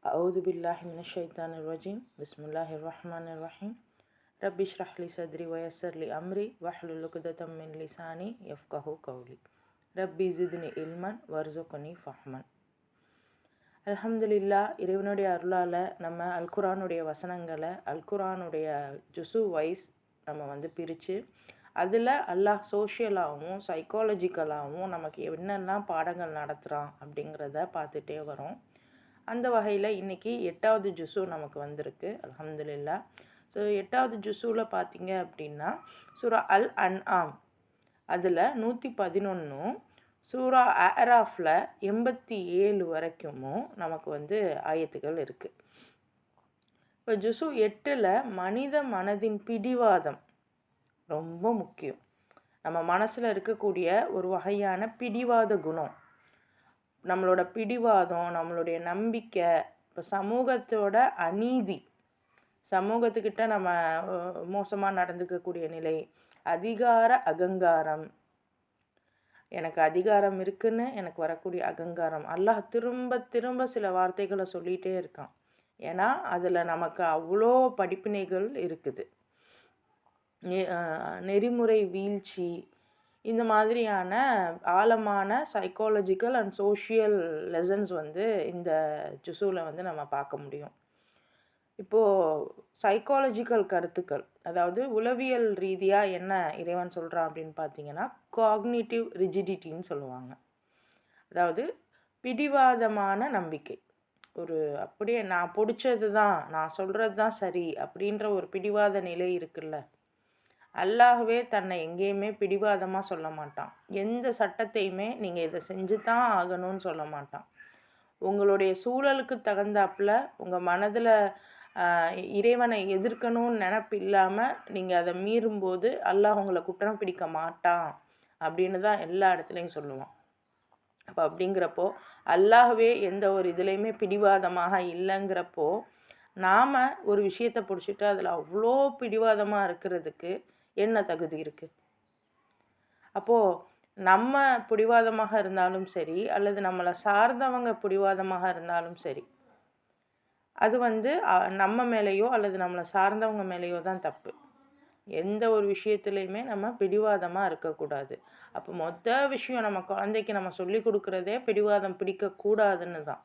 أعوذ بالله من الشيطان الرجيم بسم الله الرحمن الرحيم رب اشرح لي صدري ويسر لي أمري واحلل عقدة من لساني يفقهوا قولي ربي زدني علما وارزقني فهما. அல்ஹம்துலில்லா, இறைவனுடைய அருளால் நம்ம அல்குரானுடைய வசனங்களை அல்குரானுடைய ஜுசு வைஸ் நம்ம பிரித்து அதில் அல்லாஹ் சோஷியலாகவும் சைக்காலஜிக்கலாகவும் நமக்கு என்னெல்லாம் பாடங்கள் நடத்துகிறான் அப்படிங்கிறத பார்த்துட்டே வரோம். அந்த வகையில் இன்றைக்கி 8வது ஜுசு நமக்கு வந்திருக்கு அல்ஹம்துலில்லா. ஸோ 8வது ஜுசுவில் பார்த்திங்க அப்படின்னா சூரா அல் அன்ஆம் அதில் 111 சூரா அராஃபில் 87 வரைக்கும் நமக்கு ஆயத்துகள் இருக்குது. இப்போ ஜுசு 8ல் மனித மனதின் பிடிவாதம் ரொம்ப முக்கியம். நம்ம மனசில் இருக்கக்கூடிய ஒரு வகையான பிடிவாத குணம், நம்மளோட பிடிவாதம், நம்மளுடைய நம்பிக்கை, இப்போ சமூகத்தோட அநீதி, சமூகத்துக்கிட்ட நம்ம மோசமாக நடந்துக்கக்கூடிய நிலை, அதிகார அகங்காரம், எனக்கு அதிகாரம் இருக்குன்னு எனக்கு வரக்கூடிய அகங்காரம். அல்லாஹ் திரும்ப திரும்ப சில வார்த்தைகளை சொல்லிகிட்டே இருக்கான். ஏன்னா அதில் நமக்கு அவ்வளோ படிப்பினைகள் இருக்குது. நெறிமுறை வீழ்ச்சி, இந்த மாதிரியான ஆழமான சைக்காலஜிக்கல் அண்ட் சோஷியல் லெசன்ஸ் இந்த ஜுசுவில் நம்ம பார்க்க முடியும். இப்போது சைக்காலஜிக்கல் கருத்துக்கள், அதாவது உளவியல் ரீதியாக என்ன இறைவன் சொல்கிறான் அப்படின்னு பார்த்தீங்கன்னா காக்னிட்டிவ் ரிஜிடிட்டின்னு சொல்லுவாங்க. அதாவது பிடிவாதமான நம்பிக்கை, ஒரு அப்படியே நான் பிடிச்சது தான், நான் சொல்கிறது தான் சரி அப்படின்ற ஒரு பிடிவாத நிலை இருக்குல்ல. அல்லாஹ்வே தன்னை எங்கேயுமே பிடிவாதமாக சொல்ல மாட்டான். எந்த சட்டத்தையுமே நீங்கள் இதை செஞ்சு தான் ஆகணும்னு சொல்ல மாட்டான். உங்களுடைய சூழலுக்கு தகுந்தாப்பில் உங்கள் மனதில் இறைவனை எதிர்க்கணும்னு நினப்பு இல்லாமல் நீங்கள் அதை மீறும்போது அல்லாஹ் உங்களை குற்றம் பிடிக்க மாட்டான் அப்படின்னு தான் எல்லா இடத்துலையும் சொல்லுவான். அப்போ அப்படிங்கிறப்போ அல்லாஹ்வே எந்த ஒரு இதுலேயுமே பிடிவாதமாக இல்லைங்கிறப்போ நாம் ஒரு விஷயத்தை பிடிச்சிட்டு அதில் அவ்வளோ பிடிவாதமாக இருக்கிறதுக்கு என்ன தகுதி இருக்குது? அப்போது நம்ம பிடிவாதமாக இருந்தாலும் சரி, அல்லது நம்மளை சார்ந்தவங்க பிடிவாதமாக இருந்தாலும் சரி, அது நம்ம மேலேயோ அல்லது நம்மளை சார்ந்தவங்க மேலேயோ தான் தப்பு. எந்த ஒரு விஷயத்துலையுமே நம்ம பிடிவாதமாக இருக்கக்கூடாது. அப்போ விஷயம் நம்ம குழந்தைக்கு நம்ம சொல்லி கொடுக்குறதே பிடிவாதம் பிடிக்கக்கூடாதுன்னு தான்.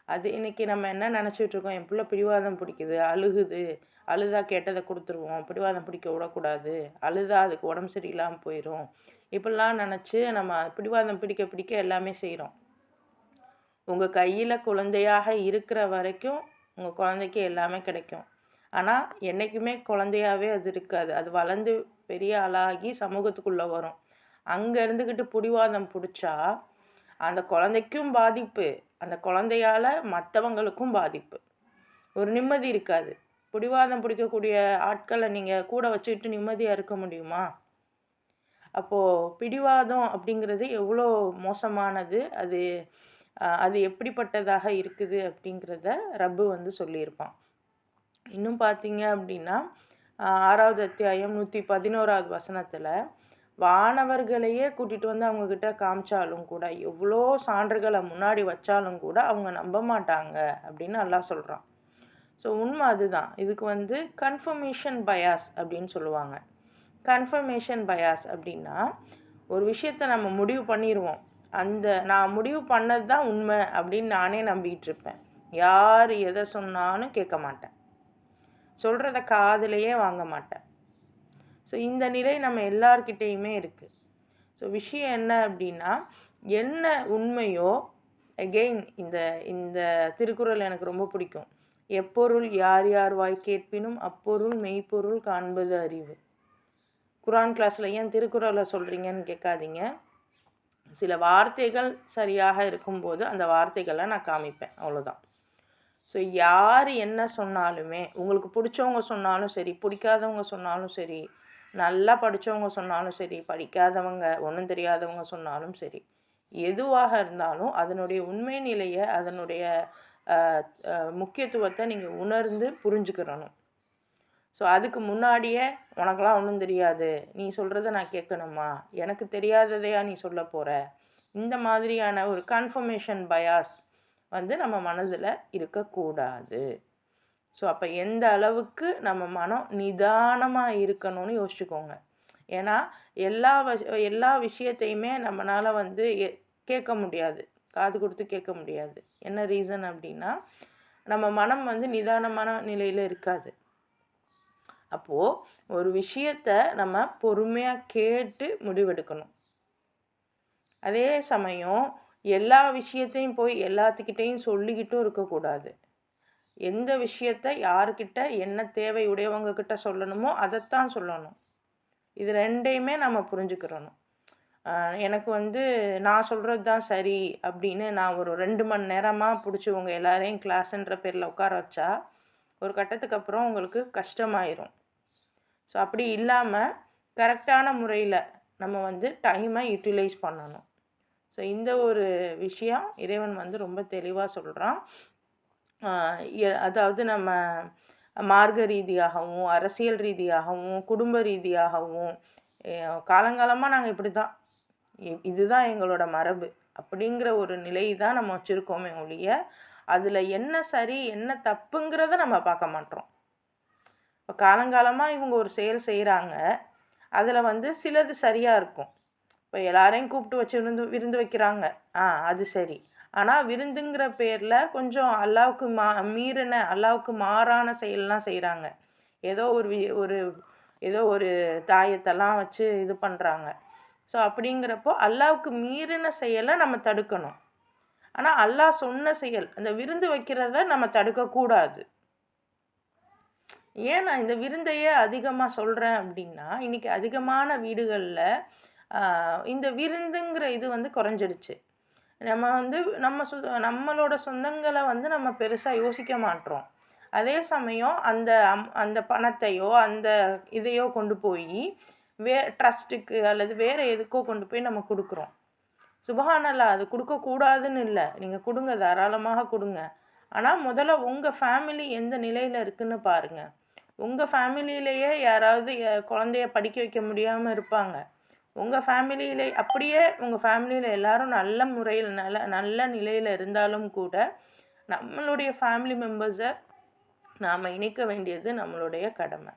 அது இன்றைக்கி நம்ம என்ன நினச்சிட்ருக்கோம், என் பிள்ளை பிடிவாதம் பிடிக்குது, அழுகுது, அழுதா கேட்டதை கொடுத்துருவோம், பிடிவாதம் பிடிக்க விடக்கூடாது, அழுதா அதுக்கு உடம்பு சரியில்லாமல் போயிடும், இப்படிலாம் நினச்சி நம்ம பிடிவாதம் பிடிக்க பிடிக்க எல்லாமே செய்கிறோம். உங்கள் கையில் குழந்தையாக இருக்கிற வரைக்கும் உங்கள் குழந்தைக்கு எல்லாமே கிடைக்கும். ஆனால் என்றைக்குமே குழந்தையாகவே அது இருக்காது. அது வளர்ந்து பெரிய ஆளாகி சமூகத்துக்குள்ளே வரும். அங்கே இருந்துக்கிட்டு பிடிவாதம் பிடிச்சா அந்த குழந்தைக்கும் பாதிப்பு, அந்த குழந்தையால் மற்றவங்களுக்கும் பாதிப்பு. ஒரு நிம்மதி இருக்காது. பிடிவாதம் பிடிக்கக்கூடிய ஆட்களை நீங்கள் கூட வச்சுக்கிட்டு நிம்மதியாக இருக்க முடியுமா? அப்போது பிடிவாதம் அப்படிங்கிறது எவ்வளோ மோசமானது, அது எப்படிப்பட்டதாக இருக்குது அப்படிங்கிறத ரப்பு சொல்லியிருப்பான். இன்னும் பார்த்தீங்க அப்படின்னா 6வது அத்தியாயம் 111வது வசனத்தில் வானவர்களையே கூட்டிகிட்டு அவங்கக்கிட்ட காமிச்சாலும் கூட, எவ்வளோ சான்றுகளை முன்னாடி வச்சாலும் கூட அவங்க நம்ப மாட்டாங்க அப்படின்னு அல்லாஹ் சொல்கிறான். ஸோ உண்மை அதுதான். இதுக்கு கன்ஃபர்மேஷன் பயாஸ் அப்படின்னு சொல்லுவாங்க. கன்ஃபர்மேஷன் பயாஸ் அப்படின்னா ஒரு விஷயத்தை நம்ம முடிவு பண்ணிடுவோம், நான் முடிவு பண்ணது தான் உண்மை அப்படின்னு நானே நம்பிக்கிட்டு இருப்பேன். யார் எதை சொன்னாலும் கேட்க மாட்டேன், சொல்கிறத காதுலையே வாங்க மாட்டேன். ஸோ இந்த நிலை நம்ம எல்லார்கிட்டேயுமே இருக்குது. ஸோ விஷயம் என்ன அப்படின்னா, என்ன உண்மையோ, அகெயின் இந்த திருக்குறள் எனக்கு ரொம்ப பிடிக்கும். எப்பொருள் யார் யார் வாய் கேட்பினும் அப்பொருள் மெய்ப்பொருள் காண்பது அறிவு. குரான் கிளாஸில் ஏன் திருக்குறளை சொல்கிறீங்கன்னு கேட்காதீங்க. சில வார்த்தைகள் சரியாக இருக்கும்போது அந்த வார்த்தைகளை நான் காமிப்பேன், அவ்வளோதான். ஸோ யார் என்ன சொன்னாலுமே, உங்களுக்கு பிடிச்சவங்க சொன்னாலும் சரி, பிடிக்காதவங்க சொன்னாலும் சரி, நல்லா படித்தவங்க சொன்னாலும் சரி, படிக்காதவங்க ஒன்றும் தெரியாதவங்க சொன்னாலும் சரி, எதுவாக இருந்தாலும் அதனுடைய உண்மை நிலையை, அதனுடைய முக்கியத்துவத்தை நீங்கள் உணர்ந்து புரிஞ்சுக்கிறணும். ஸோ அதுக்கு முன்னாடியே உனக்கெல்லாம் ஒன்றும் தெரியாது, நீ சொல்கிறத நான் கேட்கணுமா, எனக்கு தெரியாததையா நீ சொல்ல போகிற, இந்த மாதிரியான ஒரு கன்ஃபர்மேஷன் பயாஸ் வந்து நம்ம மனதில் இருக்கக்கூடாது. ஸோ அப்போ எந்த அளவுக்கு நம்ம மனம் நிதானமாக இருக்கணும்னு யோசிச்சுக்கோங்க. ஏன்னா எல்லா விஷயத்தையுமே நம்மளால் வந்து கேட்க முடியாது, காது கொடுத்து கேட்க முடியாது. என்ன ரீசன் அப்படின்னா, நம்ம மனம் வந்து நிதானமான நிலையில் இருக்காது. அப்போது ஒரு விஷயத்தை நம்ம பொறுமையாக கேட்டு முடிவெடுக்கணும். அதே சமயம் எல்லா விஷயத்தையும் போய் எல்லாத்துக்கிட்டையும் சொல்லிக்கிட்டும் இருக்கக்கூடாது. எந்த விஷயத்தை யாருக்கிட்ட என்ன தேவையுடையவங்க கிட்ட சொல்லணுமோ அதைத்தான் சொல்லணும். இது ரெண்டையுமே நம்ம புரிஞ்சுக்கிறணும். எனக்கு வந்து நான் சொல்கிறது தான் சரி அப்படின்னு நான் ஒரு 2 மணி நேரமாக பிடிச்சி உங்கள் எல்லாரையும் கிளாஸுன்ற பேரில் உட்கார வச்சா ஒரு கட்டத்துக்கு அப்புறம் உங்களுக்கு கஷ்டமாயிரும். ஸோ அப்படி இல்லாமல் கரெக்டான முறையில் நம்ம வந்து டைமை யூட்டிலைஸ் பண்ணணும். ஸோ இந்த ஒரு விஷயம் இறைவன் வந்து ரொம்ப தெளிவாக சொல்கிறான். அதாவது நம்ம மார்க்க ரீதியாகவும் அரசியல் ரீதியாகவும் குடும்ப ரீதியாகவும் காலங்காலமாக நாங்கள் இப்படி தான், இதுதான் எங்களோட மரபு அப்படிங்கிற ஒரு நிலை தான் நம்ம வச்சுருக்கோமே ஒழிய அதில் என்ன சரி என்ன தப்புங்கிறத நம்ம பார்க்க மாட்டோம். இப்போ காலங்காலமாக இவங்க ஒரு செயல் செய்கிறாங்க, அதில் வந்து சிலது சரியாக இருக்கும். இப்போ எல்லாரையும் கூப்பிட்டு வச்சு விருந்து வைக்கிறாங்க, அது சரி. ஆனால் விருந்துங்கிற பேரில் கொஞ்சம் அல்லாவுக்கு மீறின அல்லாவுக்கு மாறான செயல்லாம் செய்கிறாங்க. ஏதோ ஒரு தாயத்தெல்லாம் வச்சு இது பண்ணுறாங்க. ஸோ அப்படிங்கிறப்போ அல்லாவுக்கு மீறின செயலை நம்ம தடுக்கணும். ஆனால் அல்லாஹ் சொன்ன செயல் அந்த விருந்து வைக்கிறத நம்ம தடுக்கக்கூடாது. ஏன் நான் இந்த விருந்தையே அதிகமாக சொல்கிறேன் அப்படின்னா, இன்றைக்கி அதிகமான வீடுகளில் இந்த விருந்துங்கிற இது வந்து குறைஞ்சிடுச்சு. நம்ம வந்து நம்மளோட சொந்தங்களை வந்து நம்ம பெருசாக யோசிக்க மாட்டோம். அதே சமயம் அந்த பணத்தையோ அந்த இதையோ கொண்டு போய் ட்ரஸ்ட்டுக்கு அல்லது வேறு எதுக்கோ கொண்டு போய் நம்ம கொடுக்குறோம். சுபஹானல்லாஹ், அது கொடுக்கக்கூடாதுன்னு இல்லை, நீங்கள் கொடுங்க, தாராளமாக கொடுங்க. ஆனால் முதல்ல உங்கள் ஃபேமிலி எந்த நிலையில் இருக்குதுன்னு பாருங்கள். உங்கள் ஃபேமிலியிலேயே யாராவது குழந்தைய படிக்க வைக்க முடியாமல் இருப்பாங்க. உங்கள் ஃபேமிலியிலே அப்படியே உங்கள் ஃபேமிலியில் எல்லோரும் நல்ல முறையில் நல்ல நிலையில் இருந்தாலும் கூட நம்மளுடைய ஃபேமிலி மெம்பர்ஸை நாம் இணைக்க வேண்டியது நம்மளுடைய கடமை.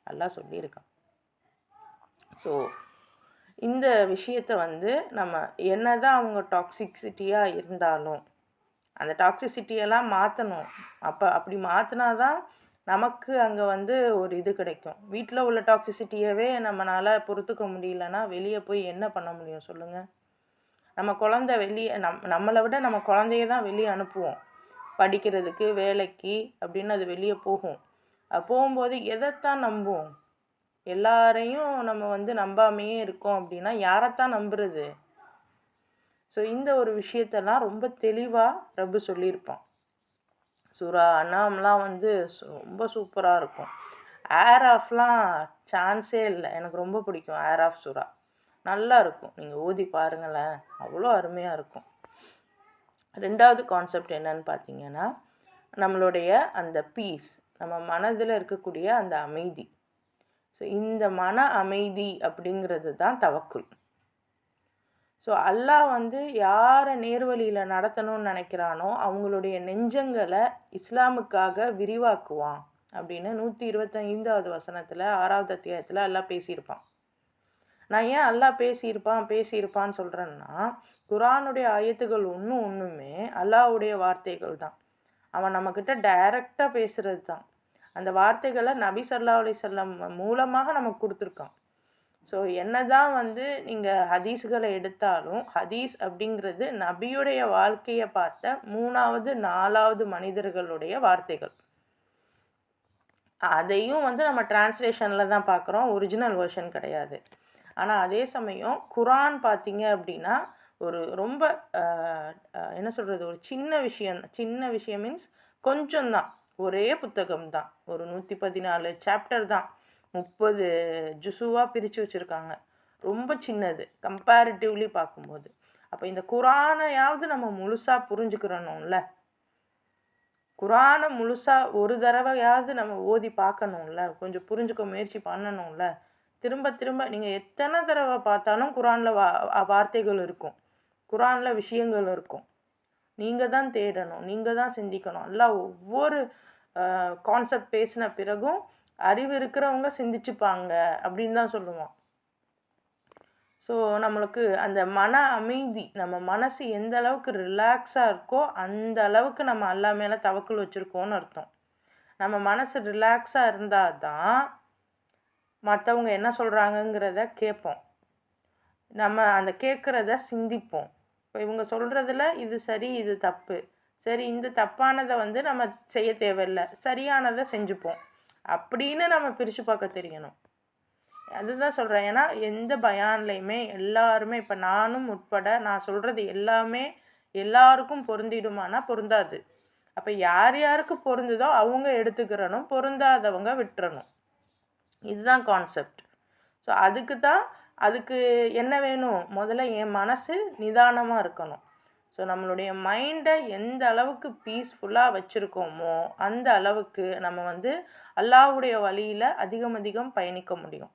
அல்லாஹ் சொல்லியிருக்கான். ஸோ இந்த விஷயத்தை வந்து நம்ம என்ன தான் அவங்க டாக்ஸிசிட்டியாக இருந்தாலும் அந்த டாக்ஸிசிட்டியெல்லாம் மாற்றணும். அப்படி மாற்றினா தான் நமக்கு அங்கே வந்து ஒரு இது கிடைக்கும். வீட்டில் உள்ள டாக்ஸிசிட்டியவே நம்மளால் பொறுத்துக்க முடியலன்னா வெளியே போய் என்ன பண்ண முடியும் சொல்லுங்கள்? நம்ம குழந்தை வெளியே நம்மளை விட நம்ம குழந்தைய தான் வெளியே அனுப்புவோம் படிக்கிறதுக்கு, வேலைக்கு அப்படின்னு. அது வெளியே போகும். அது போகும்போது எதைத்தான் நம்புவோம்? எல்லாரையும் நம்ம வந்து நம்பாமையே இருக்கோம் அப்படின்னா யாரைத்தான் நம்புறது? ஸோ இந்த ஒரு விஷயத்தெல்லாம் ரொம்ப தெளிவாக ரப்பு சொல்லியிருப்பான். சூரா அனாம்லாம் வந்து ரொம்ப சூப்பராக இருக்கும். ஏர் ஆஃப்லாம் சான்ஸே இல்லை, எனக்கு ரொம்ப பிடிக்கும். ஏர் ஆஃப் சூரா நல்லா இருக்கும், நீங்கள் ஓதி பாருங்களேன், அவ்வளோ அருமையாக இருக்கும். 2வது கான்செப்ட் என்னன்னு பார்த்தீங்கன்னா, நம்மளுடைய அந்த பீஸ், நம்ம மனதில் இருக்கக்கூடிய அந்த அமைதி. ஸோ இந்த மன அமைதி அப்படிங்கிறது தான் தவக்குல். ஸோ அல்லாஹ் வந்து யாரை நேர்வழியில் நடத்தணும்னு நினைக்கிறானோ அவங்களுடைய நெஞ்சங்களை இஸ்லாமுக்காக விரிவாக்குவான் அப்படின்னு 125வது வசனத்தில் 6வது அத்தியாயத்தில் அல்லாஹ் பேசியிருப்பான். நான் ஏன் அல்லாஹ் பேசியிருப்பான்னு சொல்கிறேன்னா, குரானுடைய ஆயத்துகள் ஒன்றுமே அல்லாஹ்வுடைய வார்த்தைகள் தான். அவன் நம்மக்கிட்ட டைரெக்டாக பேசுகிறது தான். அந்த வார்த்தைகளை நபி ஸல்லல்லாஹு அலைஹி வஸல்லம் மூலமாக நமக்கு கொடுத்துருக்கான். ஸோ என்ன தான் வந்து நீங்கள் ஹதீஸுகளை எடுத்தாலும், ஹதீஸ் அப்படிங்கிறது நபியுடைய வாழ்க்கையை பார்த்த 3வது 4வது மனிதர்களுடைய வார்த்தைகள். அதையும் வந்து நம்ம டிரான்ஸ்லேஷனில் தான் பார்க்குறோம், ஒரிஜினல் வெர்ஷன் கிடையாது. ஆனால் அதே சமயம் குரான் பார்த்தீங்க அப்படின்னா ஒரு ரொம்ப என்ன சொல்கிறது, ஒரு சின்ன விஷயம் மீன்ஸ் கொஞ்சம் தான், ஒரே புத்தகம் தான், ஒரு 114 சாப்டர் தான், 30 ஜுசுவாக பிரித்து வச்சுருக்காங்க. ரொம்ப சின்னது கம்பேரிட்டிவ்லி பார்க்கும்போது. அப்போ இந்த குரானையாவது நம்ம முழுசாக புரிஞ்சுக்கிறணும்ல, குரானை முழுசாக ஒரு தடவையாவது நம்ம ஓதி பார்க்கணும்ல, கொஞ்சம் புரிஞ்சுக்க முயற்சி பண்ணணும்ல. திரும்ப திரும்ப நீங்கள் எத்தனை தடவை பார்த்தாலும் குரானில் வார்த்தைகள் இருக்கும், குரானில் விஷயங்கள் இருக்கும். நீங்கள் தான் தேடணும், நீங்கள் தான் சிந்திக்கணும். எல்லாம் ஒவ்வொரு கான்செப்ட் பேசின பிறகும் அறிவு இருக்கிறவங்க சிந்திச்சுப்பாங்க அப்படின்னு தான் சொல்லுவோம். ஸோ நம்மளுக்கு அந்த மன அமைதி, நம்ம மனசு எந்த அளவுக்கு ரிலாக்ஸாக இருக்கோ அந்த அளவுக்கு நம்ம அல்லா மேலே தவக்குள் வச்சுருக்கோன்னு அர்த்தம். நம்ம மனசு ரிலாக்ஸாக இருந்தால் தான் மற்றவங்க என்ன சொல்கிறாங்கங்கிறத கேட்போம். நம்ம அந்த கேட்குறத சிந்திப்போம். இப்போ இவங்க சொல்கிறதுல இது சரி, இது தப்பு. சரி, இந்த தப்பானதை வந்து நம்ம செய்ய தேவையில்லை, சரியானதை செஞ்சுப்போம் அப்படின்னு நம்ம பிரித்து பார்க்க தெரியணும். அதுதான் சொல்கிறேன். ஏன்னா எந்த பயான்லையுமே எல்லாருமே, இப்போ நானும் உட்பட நான் சொல்கிறது எல்லாமே எல்லாருக்கும் பொருந்திடுமானா பொருந்தாது. அப்போ யார் யாருக்கு பொருந்துதோ அவங்க எடுத்துக்கிறணும், பொருந்தாதவங்க விட்டுறணும். இதுதான் கான்செப்ட். ஸோ அதுக்கு என்ன வேணும்? முதல்ல என் மனசு நிதானமாக இருக்கணும். ஸோ நம்மளுடைய மைண்டை எந்த அளவுக்கு பீஸ்ஃபுல்லாக வச்சுருக்கோமோ அந்த அளவுக்கு நம்ம வந்து அல்லாஹ்வுடைய வழியில் அதிகம் பயணிக்க முடியும்.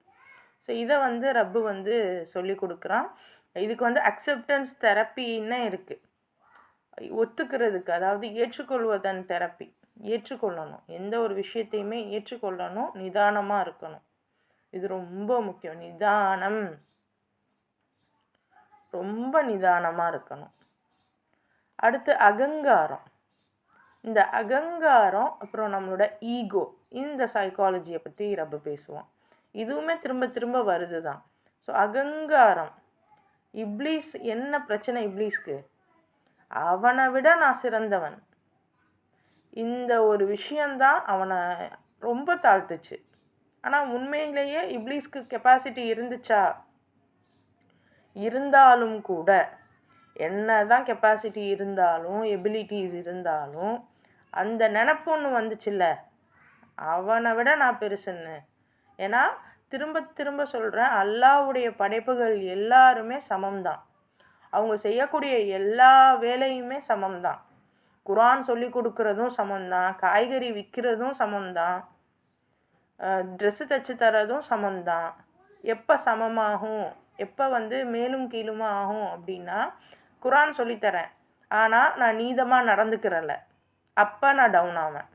ஸோ இதை வந்து ரப்பு வந்து சொல்லி கொடுக்குறான். இதுக்கு வந்து அக்செப்டன்ஸ் தெரப்பின்னு இருக்குது, ஒத்துக்கிறதுக்கு, அதாவது ஏற்றுக்கொள்வதன் தெரப்பி. ஏற்றுக்கொள்ளணும், எந்த ஒரு விஷயத்தையுமே ஏற்றுக்கொள்ளணும், நிதானமாக இருக்கணும். இது ரொம்ப முக்கியம். நிதானம், ரொம்ப நிதானமாக இருக்கணும். அடுத்து அகங்காரம். இந்த அகங்காரம் அப்புறம் நம்மளோட ஈகோ, இந்த சைக்காலஜியை பற்றி ரப்பு பேசுவோம். இதுவுமே திரும்ப வருது தான். ஸோ அகங்காரம், இப்ளீஸ் என்ன பிரச்சனை? இப்ளீஸ்க்கு அவனை விட நான் சிறந்தவன், இந்த ஒரு விஷயந்தான் அவனை ரொம்ப தாழ்த்துச்சு. ஆனால் உண்மையிலேயே இப்ளீஸ்க்கு கெப்பாசிட்டி இருந்துச்சா? இருந்தாலும் கூட, என்ன தான் கெப்பாசிட்டி இருந்தாலும், எபிலிட்டிஸ் இருந்தாலும், அந்த நினப்பு ஒன்று வந்துச்சுல்ல, அவனை விட நான் பெருசுன்னு. ஏன்னா திரும்ப சொல்கிறேன், அல்லாஹ்வுடைய படைப்புகள் எல்லாருமே சமம்தான். அவங்க செய்யக்கூடிய எல்லா வேலையுமே சமம்தான். குர்ஆன் சொல்லி கொடுக்குறதும் சமம்தான், காய்கறி விற்கிறதும் சமம்தான், ட்ரெஸ்ஸு தைச்சி தரதும் சமம்தான். எப்போ சமமாகும், எப்போ வந்து மேலும் கீழுமா ஆகும் அப்படின்னா, குர்ஆன் சொல்லித்தரேன் ஆனால் நான் நீதமாக நடந்துக்கிறல, அப்போ நான் டவுன் ஆவேன்.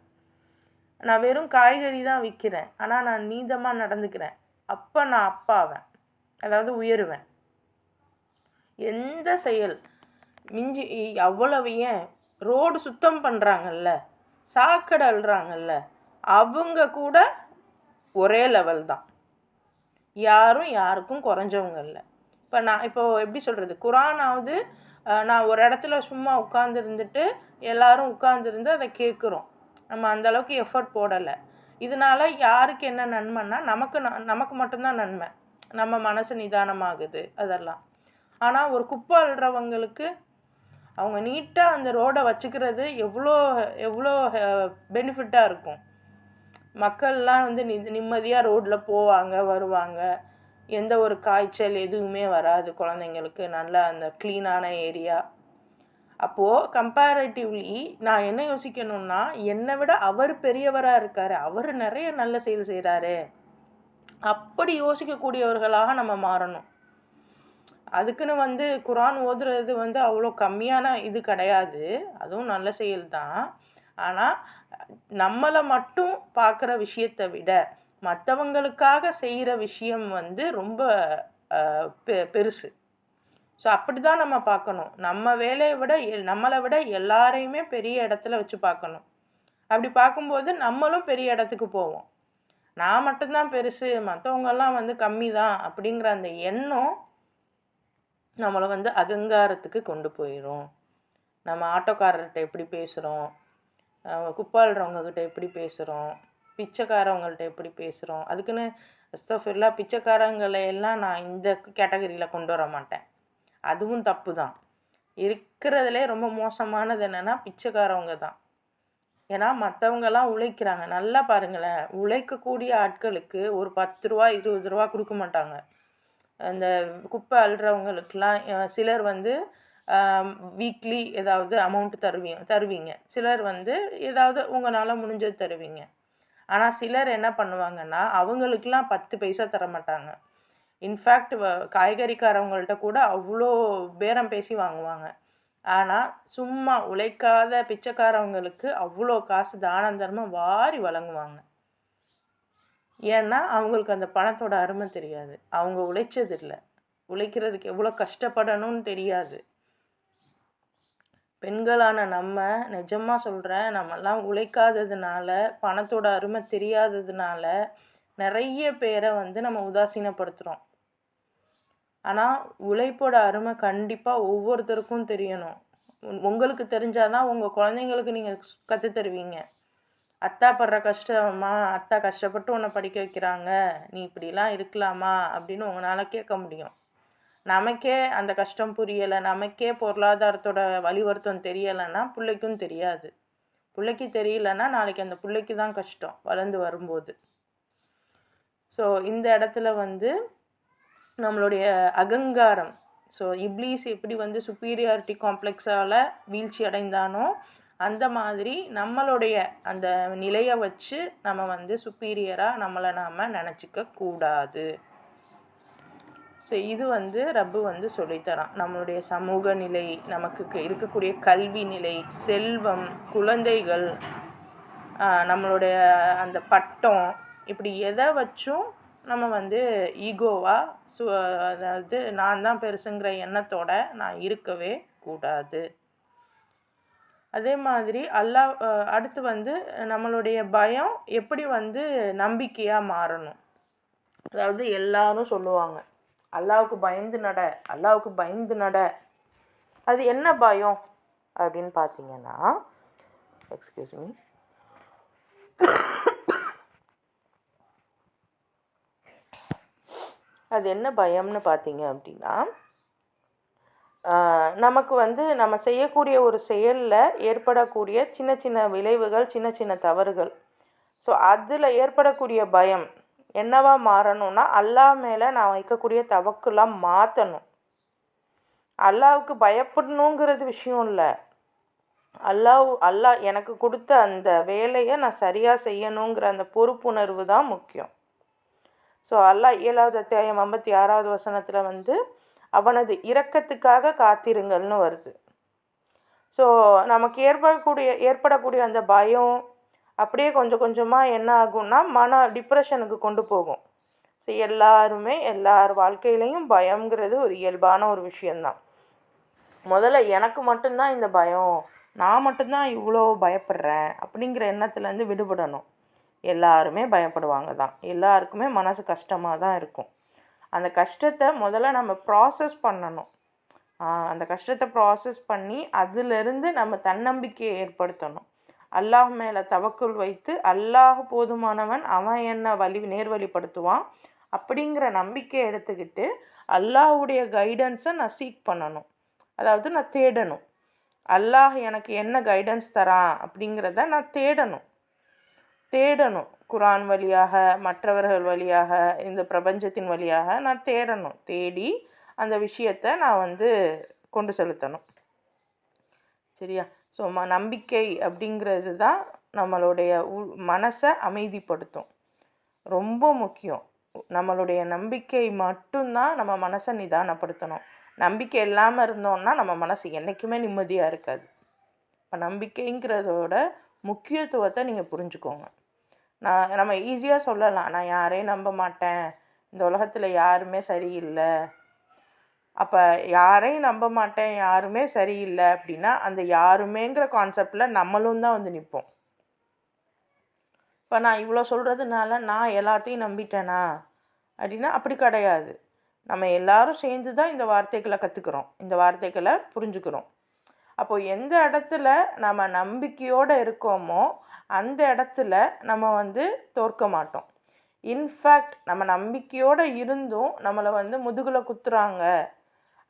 நான் வெறும் காய்கறி தான் விற்கிறேன் ஆனால் நான் நீதமாக நடந்துக்கிறேன், அப்போ நான் அப்பாவேன், அதாவது உயருவேன். எந்த செயல் மிஞ்சி அவ்வளவு, ஏன் ரோடு சுத்தம் பண்ணுறாங்கல்ல, சாக்கடை அள்ளுறாங்கல்ல, அவங்க கூட ஒரே லெவல் தான், யாரும் யாருக்கும் குறைஞ்சவங்க இல்லை. இப்போ எப்படி சொல்கிறது, குர்ஆனாவது நான் ஒரு இடத்துல சும்மா உட்காந்துருந்துட்டு எல்லோரும் உட்காந்துருந்து அதை கேட்குறோம், நம்ம அந்தளவுக்கு எஃபர்ட் போடலை. இதனால் யாருக்கு என்ன நன்மைன்னா, நமக்கு மட்டும்தான் நன்மை, நம்ம மனசு நிதானமாகுது அதெல்லாம். ஆனால் ஒரு குப்பை அள்ளுறவங்களுக்கு அவங்க நீட்டாக அந்த ரோடை வச்சுக்கிறது எவ்வளோ பெனிஃபிட்டாக இருக்கும். மக்கள்லாம் வந்து நிம்மதியாக ரோட்டில் போவாங்க வருவாங்க, எந்த ஒரு காய்ச்சல் எதுவுமே வராது குழந்தைங்களுக்கு, நல்லா அந்த க்ளீனான ஏரியா. அப்போது கம்பேரேட்டிவ்லி நான் என்ன யோசிக்கணும்னா, என்னை விட அவர் பெரியவராக இருக்கார், அவர் நிறைய நல்ல செயல் செய்கிறாரு, அப்படி யோசிக்கக்கூடியவர்களாக நம்ம மாறணும். அதுக்குன்னு வந்து குர்ஆன் ஓதுறது வந்து அவ்வளோ கம்மியான இது கிடையாது, அதுவும் நல்ல செயல் தான். ஆனால் நம்மளை மட்டும் பார்க்குற விஷயத்தை விட மற்றவங்களுக்காக செய்கிற விஷயம் வந்து ரொம்ப பெருசு. ஸோ அப்படி தான் நம்ம பார்க்கணும். நம்ம வேலையை விட நம்மளை விட எல்லாரையுமே பெரிய இடத்துல வச்சு பார்க்கணும். அப்படி பார்க்கும்போது நம்மளும் பெரிய இடத்துக்கு போவோம். நான் மட்டும்தான் பெருசு, மற்றவங்கெல்லாம் வந்து கம்மி தான் அப்படிங்கிற அந்த எண்ணம் நம்மளை வந்து அகங்காரத்துக்கு கொண்டு போயிடும். நம்ம ஆட்டோக்காரர்கிட்ட எப்படி பேசுகிறோம், குப்பாளுறவங்கக்கிட்ட எப்படி பேசுகிறோம், பிச்சைக்காரவங்கள்ட்ட எப்படி பேசுகிறோம், அதுக்குன்னு அஸ்தஃபிருல்லாஹ் பிச்சைக்காரங்களை எல்லாம் நான் இந்த கேட்டகரியில் கொண்டு வர மாட்டேன், அதுவும் தப்பு தான். இருக்கிறதுலே ரொம்ப மோசமானது என்னென்னா பிச்சைக்காரவங்க தான். ஏன்னா மற்றவங்கெல்லாம் உழைக்கிறாங்க, நல்லா பாருங்களேன், உழைக்கக்கூடிய ஆட்களுக்கு ஒரு 10 ரூபா 20 ரூபா கொடுக்க மாட்டாங்க. அந்த குப்பை அள்ளுறவங்களுக்கெலாம் சிலர் வந்து வீக்லி ஏதாவது அமௌண்ட் தருவீங்க, சிலர் வந்து ஏதாவது உங்களால் முடிஞ்சது தருவீங்க. ஆனால் சிலர் என்ன பண்ணுவாங்கன்னா, அவங்களுக்கெலாம் 10 பைசா தர மாட்டாங்க. இன்ஃபேக்ட் காய்கறிக்காரவங்கள்ட்ட கூட அவ்வளோ பேரம் பேசி வாங்குவாங்க. ஆனால் சும்மா உழைக்காத பிச்சைக்காரவங்களுக்கு அவ்வளோ காசு தானம் தர்மம் வாரி வழங்குவாங்க. ஏன்னா அவங்களுக்கு அந்த பணத்தோட அருமை தெரியாது. அவங்க உழைச்சதில்லை, உழைக்கிறதுக்கு எவ்வளோ கஷ்டப்படணும்னு தெரியாது. பெண்களான நம்ம நிஜமாக சொல்கிறேன், நம்மெல்லாம் உழைக்காததுனால, பணத்தோட அருமை தெரியாததுனால நிறைய பேரை வந்து நம்ம உதாசீனப்படுத்துகிறோம். ஆனால் உழைப்போட அருமை கண்டிப்பாக ஒவ்வொருத்தருக்கும் தெரியணும். உங்களுக்கு தெரிஞ்சாதான் உங்கள் குழந்தைங்களுக்கு நீங்கள் கற்றுத்தருவீங்க. அத்தா படுற கஷ்டமா, அத்தா கஷ்டப்பட்டு உன்னை படிக்க வைக்கிறாங்க, நீ இப்படிலாம் இருக்கலாமா அப்படின்னு உங்களால் கேட்க முடியும். நமக்கே அந்த கஷ்டம் புரியலை, நமக்கே பொருளாதாரத்தோட வலிவருத்தம் தெரியலைன்னா பிள்ளைக்கும் தெரியாது. பிள்ளைக்கு தெரியலன்னா நாளைக்கு அந்த பிள்ளைக்கு தான் கஷ்டம் வளர்ந்து வரும்போது. ஸோ இந்த இடத்துல வந்து நம்மளுடைய அகங்காரம், ஸோ இப்லீஸ் எப்படி வந்து சுப்பீரியாரிட்டி காம்ப்ளெக்ஸால் வீழ்ச்சி அடைந்தானோ அந்த மாதிரி நம்மளுடைய அந்த நிலையை வச்சு நம்ம வந்து சுப்பீரியராக நம்மளை நாம் நினச்சிக்க கூடாது. ஸோ இது வந்து ரப்பு வந்து சொல்லித்தரான். நம்மளுடைய சமூக நிலை, நமக்கு இருக்கக்கூடிய கல்வி நிலை, செல்வம், குழந்தைகள், நம்மளுடைய அந்த பட்டம், இப்படி எதை வச்சும் நம்ம வந்து ஈகோவாக அதாவது நான் தான் பெருசுங்கிற எண்ணத்தோட நான் இருக்கவே கூடாது. அதே மாதிரி அடுத்து வந்து நம்மளுடைய பயம் எப்படி வந்து நம்பிக்கையாக மாறணும். அதாவது எல்லாரும் சொல்லுவாங்க, அல்லாவுக்கு பயந்து நட, அல்லாவுக்கு பயந்து நட. அது என்ன பயம் அப்படின்னு பார்த்தீங்கன்னா, எக்ஸ்கியூஸ் மீ, அது என்ன பயம்னு பார்த்தீங்க அப்படின்னா, நமக்கு வந்து நம்ம செய்யக்கூடிய ஒரு செயலில் ஏற்படக்கூடிய சின்ன சின்ன விளைவுகள், சின்ன சின்ன தவறுகள், ஸோ அதில் ஏற்படக்கூடிய பயம் என்னவா மாறணும்னா, அல்லாஹ் மேலே நான் வைக்கக்கூடிய தவக்குலாம் மாற்றணும். அல்லாவுக்கு பயப்படணுங்கிறது விஷயம் இல்லை, அல்லாஹ் எனக்கு கொடுத்த அந்த வேலையை நான் சரியாக செய்யணுங்கிற அந்த பொறுப்புணர்வு தான் முக்கியம். ஸோ அல்லாஹ் 7வது அத்தியாயம் 56வது வசனத்தில் வந்து அவனது இரக்கத்துக்காக காத்திருங்கள்னு வருது. ஸோ நமக்கு ஏற்படக்கூடிய அந்த பயம் அப்படியே கொஞ்சம் கொஞ்சமாக என்ன ஆகும்னா டிப்ரெஷனுக்கு கொண்டு போகும். ஸோ எல்லார் வாழ்க்கையிலையும் பயம்ங்கிறது ஒரு இயல்பான ஒரு விஷயந்தான். முதல்ல எனக்கு மட்டும்தான் இந்த பயம், நான் மட்டும்தான் இவ்வளோ பயப்படுறேன் அப்படிங்கிற எண்ணத்துலேருந்து விடுபடணும். எல்லாருமே பயப்படுவாங்க தான், எல்லாருக்குமே மனசு கஷ்டமாக தான் இருக்கும். அந்த கஷ்டத்தை முதல்ல நம்ம ப்ராசஸ் பண்ணணும். அந்த கஷ்டத்தை ப்ராசஸ் பண்ணி அதிலிருந்து நம்ம தன்னம்பிக்கையை ஏற்படுத்தணும். அல்லாஹ் மேலே தவக்குள் வைத்து, அல்லாஹ் போதுமானவன், அவன் என்ன நேர்வழிப்படுத்துவான் அப்படிங்கிற நம்பிக்கையை எடுத்துக்கிட்டு அல்லாஹுடைய கைடன்ஸை நான் சீக் பண்ணணும். அதாவது நான் தேடணும், அல்லாஹ் எனக்கு என்ன கைடன்ஸ் தரான் அப்படிங்கிறத நான் தேடணும். குரான் வழியாக, மற்றவர்கள் வழியாக, இந்த பிரபஞ்சத்தின் வழியாக நான் தேடணும். தேடி அந்த விஷயத்தை நான் வந்து கொண்டு செலுத்தணும். சரியா? ஸோ நம்பிக்கை அப்படிங்கிறது தான் நம்மளுடைய மனசை அமைதிப்படுத்தும். ரொம்ப முக்கியம். நம்மளுடைய நம்பிக்கை மட்டும்தான் நம்ம மனசை நிதானப்படுத்தணும். நம்பிக்கை இல்லாமல் இருந்தோம்னா நம்ம மனசு என்றைக்குமே நிம்மதியாக இருக்காது. இப்போ நம்பிக்கைங்கிறதோட முக்கியத்துவத்தை நீங்கள் புரிஞ்சுக்கோங்க. நம்ம ஈஸியாக சொல்லலாம், நான் யாரையும் நம்ப மாட்டேன், இந்த உலகத்தில் யாருமே சரியில்லை. அப்போ யாரையும் நம்ப மாட்டேன், யாருமே சரியில்லை அப்படின்னா அந்த யாருமேங்கிற கான்செப்டில் நம்மளும் தான் வந்து நிற்போம். இப்போ நான் இவ்வளோ சொல்கிறதுனால நான் எல்லாத்தையும் நம்பிட்டேனா அப்படின்னா அப்படி கிடையாது. நம்ம எல்லாரும் சேர்ந்து தான் இந்த வார்த்தைகளை கற்றுக்குறோம், இந்த வார்த்தைகளை புரிஞ்சுக்கிறோம். அப்போது எந்த இடத்துல நம்ம நம்பிக்கையோடு இருக்கோமோ அந்த இடத்துல நம்ம வந்து தோற்க மாட்டோம். இன்ஃபேக்ட் நம்ம நம்பிக்கையோடு இருந்தும் நம்மளை வந்து முதுகில் குத்துறாங்க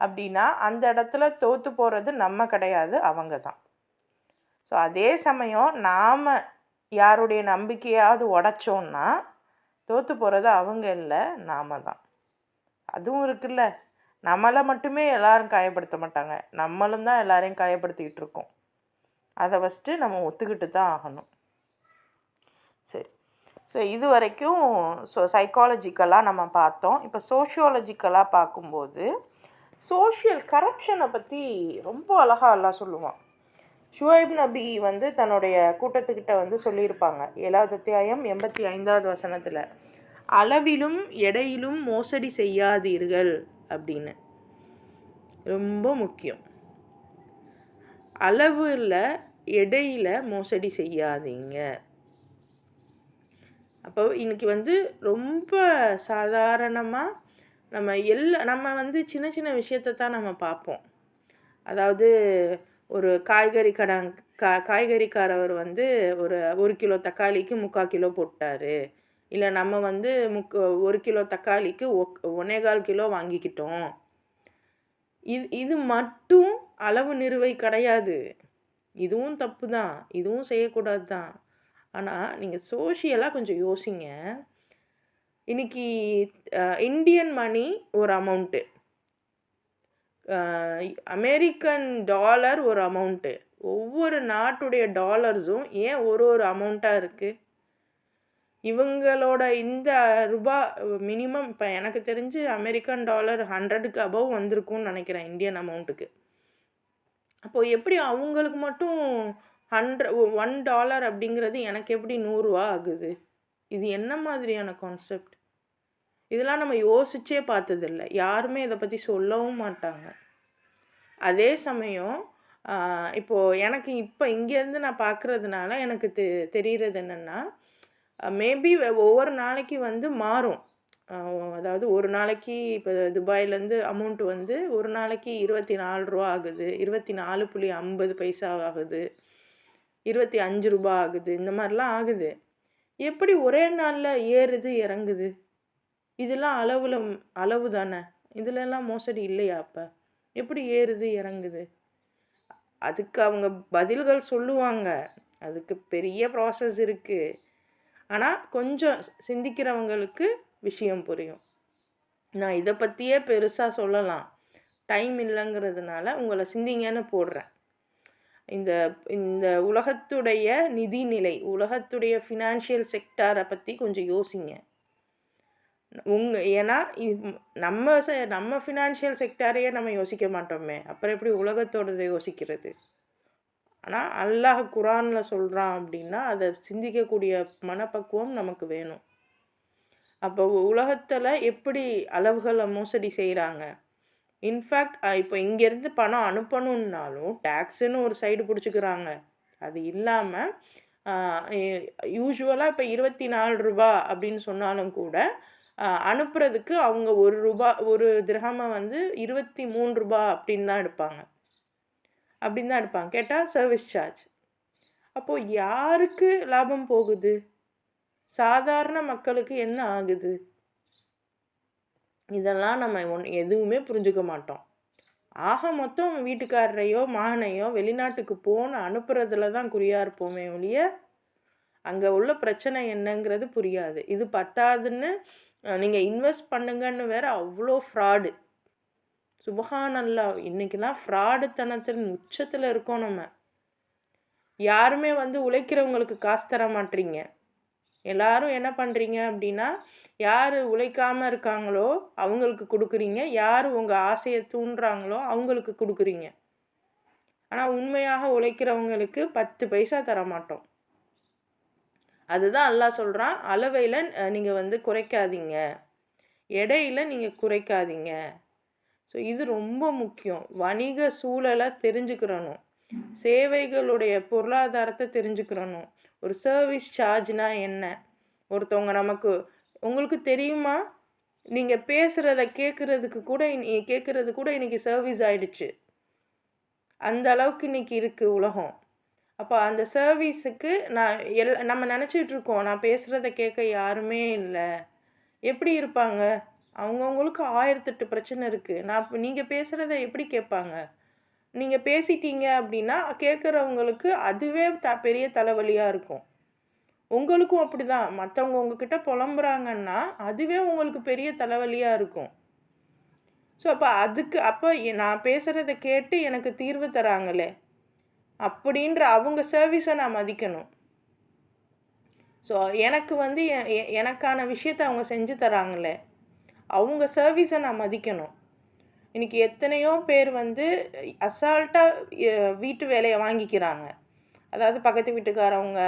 அப்படின்னா அந்த இடத்துல தோற்று போகிறது நம்ம கிடையாது, அவங்க தான். ஸோ அதே சமயம் நாம் யாருடைய நம்பிக்கையாவது உடைச்சோன்னா தோற்று போகிறது அவங்க இல்லை, நாம் தான். அதுவும் இருக்குல்ல, நம்மளை மட்டுமே எல்லோரும் காயப்படுத்த மாட்டாங்க, நம்மளும் தான் எல்லாரையும் காயப்படுத்திக்கிட்டு இருக்கோம். அதை ஃபஸ்ட்டு நம்ம ஒத்துக்கிட்டு தான் ஆகணும். சரி, ஸோ இது வரைக்கும் சைக்காலஜிக்கலாக நம்ம பார்த்தோம். இப்போ சோஷியாலஜிக்கலாக பார்க்கும்போது சோஷியல் கரப்ஷனை பற்றி ரொம்ப அழகாக அல்லாஹ் சொல்லுவான். ஷுவைப் நபி வந்து தன்னுடைய கூட்டத்துக்கிட்ட வந்து சொல்லியிருப்பாங்க 7வது அத்தியாயம் 85வது வசனத்தில், அளவிலும் எடையிலும் மோசடி செய்யாதீர்கள் அப்படின்னு. ரொம்ப முக்கியம். அளவில் எடையில் மோசடி செய்யாதீங்க. அப்போ இன்றைக்கி வந்து ரொம்ப சாதாரணமாக நம்ம வந்து சின்ன சின்ன விஷயத்தை தான் நம்ம பார்ப்போம். அதாவது ஒரு காய்கறிக்காரவர் வந்து ஒரு 1 கிலோ தக்காளிக்கு 3/4 கிலோ போட்டார். இல்லை நம்ம வந்து 1 கிலோ தக்காளிக்கு 1.25 கிலோ வாங்கிக்கிட்டோம். இது மட்டும் அளவு நிறுவை கிடையாது. இதுவும் தப்பு தான், இதுவும் செய்யக்கூடாது தான். ஆனால் நீங்கள் சோஷியலாக கொஞ்சம் யோசிங்க. இன்றைக்கி இந்தியன் மணி ஒரு அமௌண்ட்டு, அமெரிக்கன் டாலர் ஒரு அமௌண்ட்டு, ஒவ்வொரு நாட்டுடைய டாலர்ஸும் ஏன் ஒரு அமௌண்ட்டாக இருக்குது? இவங்களோட இந்த ரூபா மினிமம் இப்போ எனக்கு தெரிஞ்சு அமெரிக்கன் டாலர் 100க்கு அபவ் வந்திருக்கும்னு நினைக்கிறேன் இந்தியன் அமௌண்ட்டுக்கு. அப்போது எப்படி அவங்களுக்கு மட்டும் $1 அப்படிங்கிறது எனக்கு எப்படி 100 ரூபா ஆகுது? இது என்ன மாதிரியான கான்செப்ட்? இதெல்லாம் நம்ம யோசிச்சே பார்த்ததில்ல. யாருமே இதை பற்றி சொல்லவும் மாட்டாங்க. அதே சமயம் இப்போது எனக்கு இப்போ இங்கேருந்து நான் பார்க்குறதுனால எனக்கு தெரிகிறது என்னென்னா, மேபி ஒவ்வொரு நாளைக்கு வந்து மாறும். அதாவது ஒரு நாளைக்கு இப்போ துபாயிலேருந்து அமௌண்ட்டு வந்து ஒரு நாளைக்கு 24 ரூபா ஆகுது, 24.50 பைசா ஆகுது, 25 ரூபா ஆகுது, இந்த மாதிரிலாம் ஆகுது. எப்படி ஒரே நாளில் ஏறுது இறங்குது? இதெல்லாம் அளவு தானே, இதிலெல்லாம் மோசடி இல்லையா? அப்போ எப்படி ஏறுது இறங்குது? அதுக்கு அவங்க பதில்கள் சொல்லுவாங்க. அதுக்கு பெரிய ப்ராசஸ் இருக்குது. ஆனால் கொஞ்சம் சிந்திக்கிறவங்களுக்கு விஷயம் புரியும். நான் இதை பற்றியே பெருசாக சொல்லலாம், டைம் இல்லைங்கிறதுனால உங்களை சிந்திங்கன்னு போடுறேன். இந்த உலகத்துடைய நிதிநிலை, உலகத்துடைய ஃபினான்ஷியல் செக்டாரை பற்றி கொஞ்சம் யோசிங்க. ஏன்னா நம்ம ஃபினான்ஷியல் செக்டாரையே நம்ம யோசிக்க மாட்டோமே, அப்புறம் எப்படி உலகத்தோடதை யோசிக்கிறது? ஆனால் அல்லாஹ் குரானில் சொல்கிறான் அப்படின்னா அதை சிந்திக்கக்கூடிய மனப்பக்குவம் நமக்கு வேணும். அப்போ உலகத்தில் எப்படி அளவுகளை மோசடி செய்கிறாங்க? இன்ஃபேக்ட் இப்போ இங்கேருந்து பணம் அனுப்பணுன்னாலும் டேக்ஸுன்னு ஒரு சைடு பிடிச்சிக்கிறாங்க. அது இல்லாமல் யூஸ்வலாக இப்போ 24 ரூபா அப்படின்னு சொன்னாலும் கூட அனுப்புறதுக்கு அவங்க ஒரு திரஹமை வந்து 23 ரூபா அப்படின்னு தான் எடுப்பாங்க. கேட்டால் சர்வீஸ் சார்ஜ். அப்போது யாருக்கு லாபம் போகுது? சாதாரண மக்களுக்கு என்ன ஆகுது? இதெல்லாம் நம்ம எதுவுமே புரிஞ்சுக்க மாட்டோம். ஆக மொத்தம் வீட்டுக்காரரையோ மகனையோ வெளிநாட்டுக்கு அனுப்புறதுல தான் குறியாக இருப்போமே ஒழிய அங்கே உள்ள பிரச்சனை என்னங்கிறது புரியாது. இது பத்தாதுன்னு நீங்கள் இன்வெஸ்ட் பண்ணுங்கன்னு வேறு அவ்வளோ ஃப்ராடு. சுபஹானல்லாஹ், இன்றைக்கெல்லாம் ஃப்ராடுத்தனத்தின் உச்சத்தில் இருக்கோம். நம்ம யாருமே வந்து உழைக்கிறவங்களுக்கு காசு தர மாட்டீங்க. எல்லாரும் என்ன பண்ணுறீங்க அப்படின்னா, யார் உழைக்காமல் இருக்காங்களோ அவங்களுக்கு கொடுக்குறீங்க, யார் உங்கள் ஆசையை தூண்டுறாங்களோ அவங்களுக்கு கொடுக்குறீங்க. ஆனால் உண்மையாக உழைக்கிறவங்களுக்கு 10 பைசா தர மாட்டோம். அதுதான் அல்லாஹ் சொல்கிறான், அளவையில் நீங்கள் வந்து குறைக்காதீங்க, எடையில் நீங்கள் குறைக்காதீங்க. ஸோ இது ரொம்ப முக்கியம். வணிக சூழலை தெரிஞ்சுக்கிறணும், சேவைகளுடைய பொருளாதாரத்தை தெரிஞ்சுக்கிறணும். ஒரு சர்வீஸ் சார்ஜ்னால் என்ன? ஒருத்தவங்க உங்களுக்கு தெரியுமா? நீங்கள் பேசுகிறத கேட்குறது கூட இன்றைக்கி சர்வீஸ் ஆகிடுச்சு. அந்த அளவுக்கு இன்றைக்கி இருக்குது உலகம். அப்போ அந்த சர்வீஸுக்கு நம்ம நினச்சிட்ருக்கோம், நான் பேசுகிறத கேட்க யாருமே இல்லை. எப்படி இருப்பாங்க? அவங்கவுங்களுக்கு 1008 பிரச்சனை இருக்குது. நீங்கள் பேசுகிறத எப்படி கேட்பாங்க? நீங்கள் பேசிட்டீங்க அப்படின்னா கேட்குறவங்களுக்கு அதுவே பெரிய தலைவலியாக இருக்கும். உங்களுக்கும் அப்படி தான். மற்றவங்க உங்ககிட்ட புலம்புறாங்கன்னா அதுவே உங்களுக்கு பெரிய தலைவலியாக இருக்கும். ஸோ அப்போ நான் பேசுகிறத கேட்டு எனக்கு தீர்வு தராங்களே அப்படின்ற அவங்க சர்வீஸை நான் மதிக்கணும். ஸோ எனக்கு வந்து எனக்கான விஷயத்தை அவங்க செஞ்சு தராங்களே அவங்க சர்வீஸை நான் மதிக்கணும். இன்றைக்கி எத்தனையோ பேர் வந்து அசால்ட்டாக வீட்டு வேலையை வாங்கிக்கிறாங்க. அதாவது பக்கத்து வீட்டுக்காரவங்க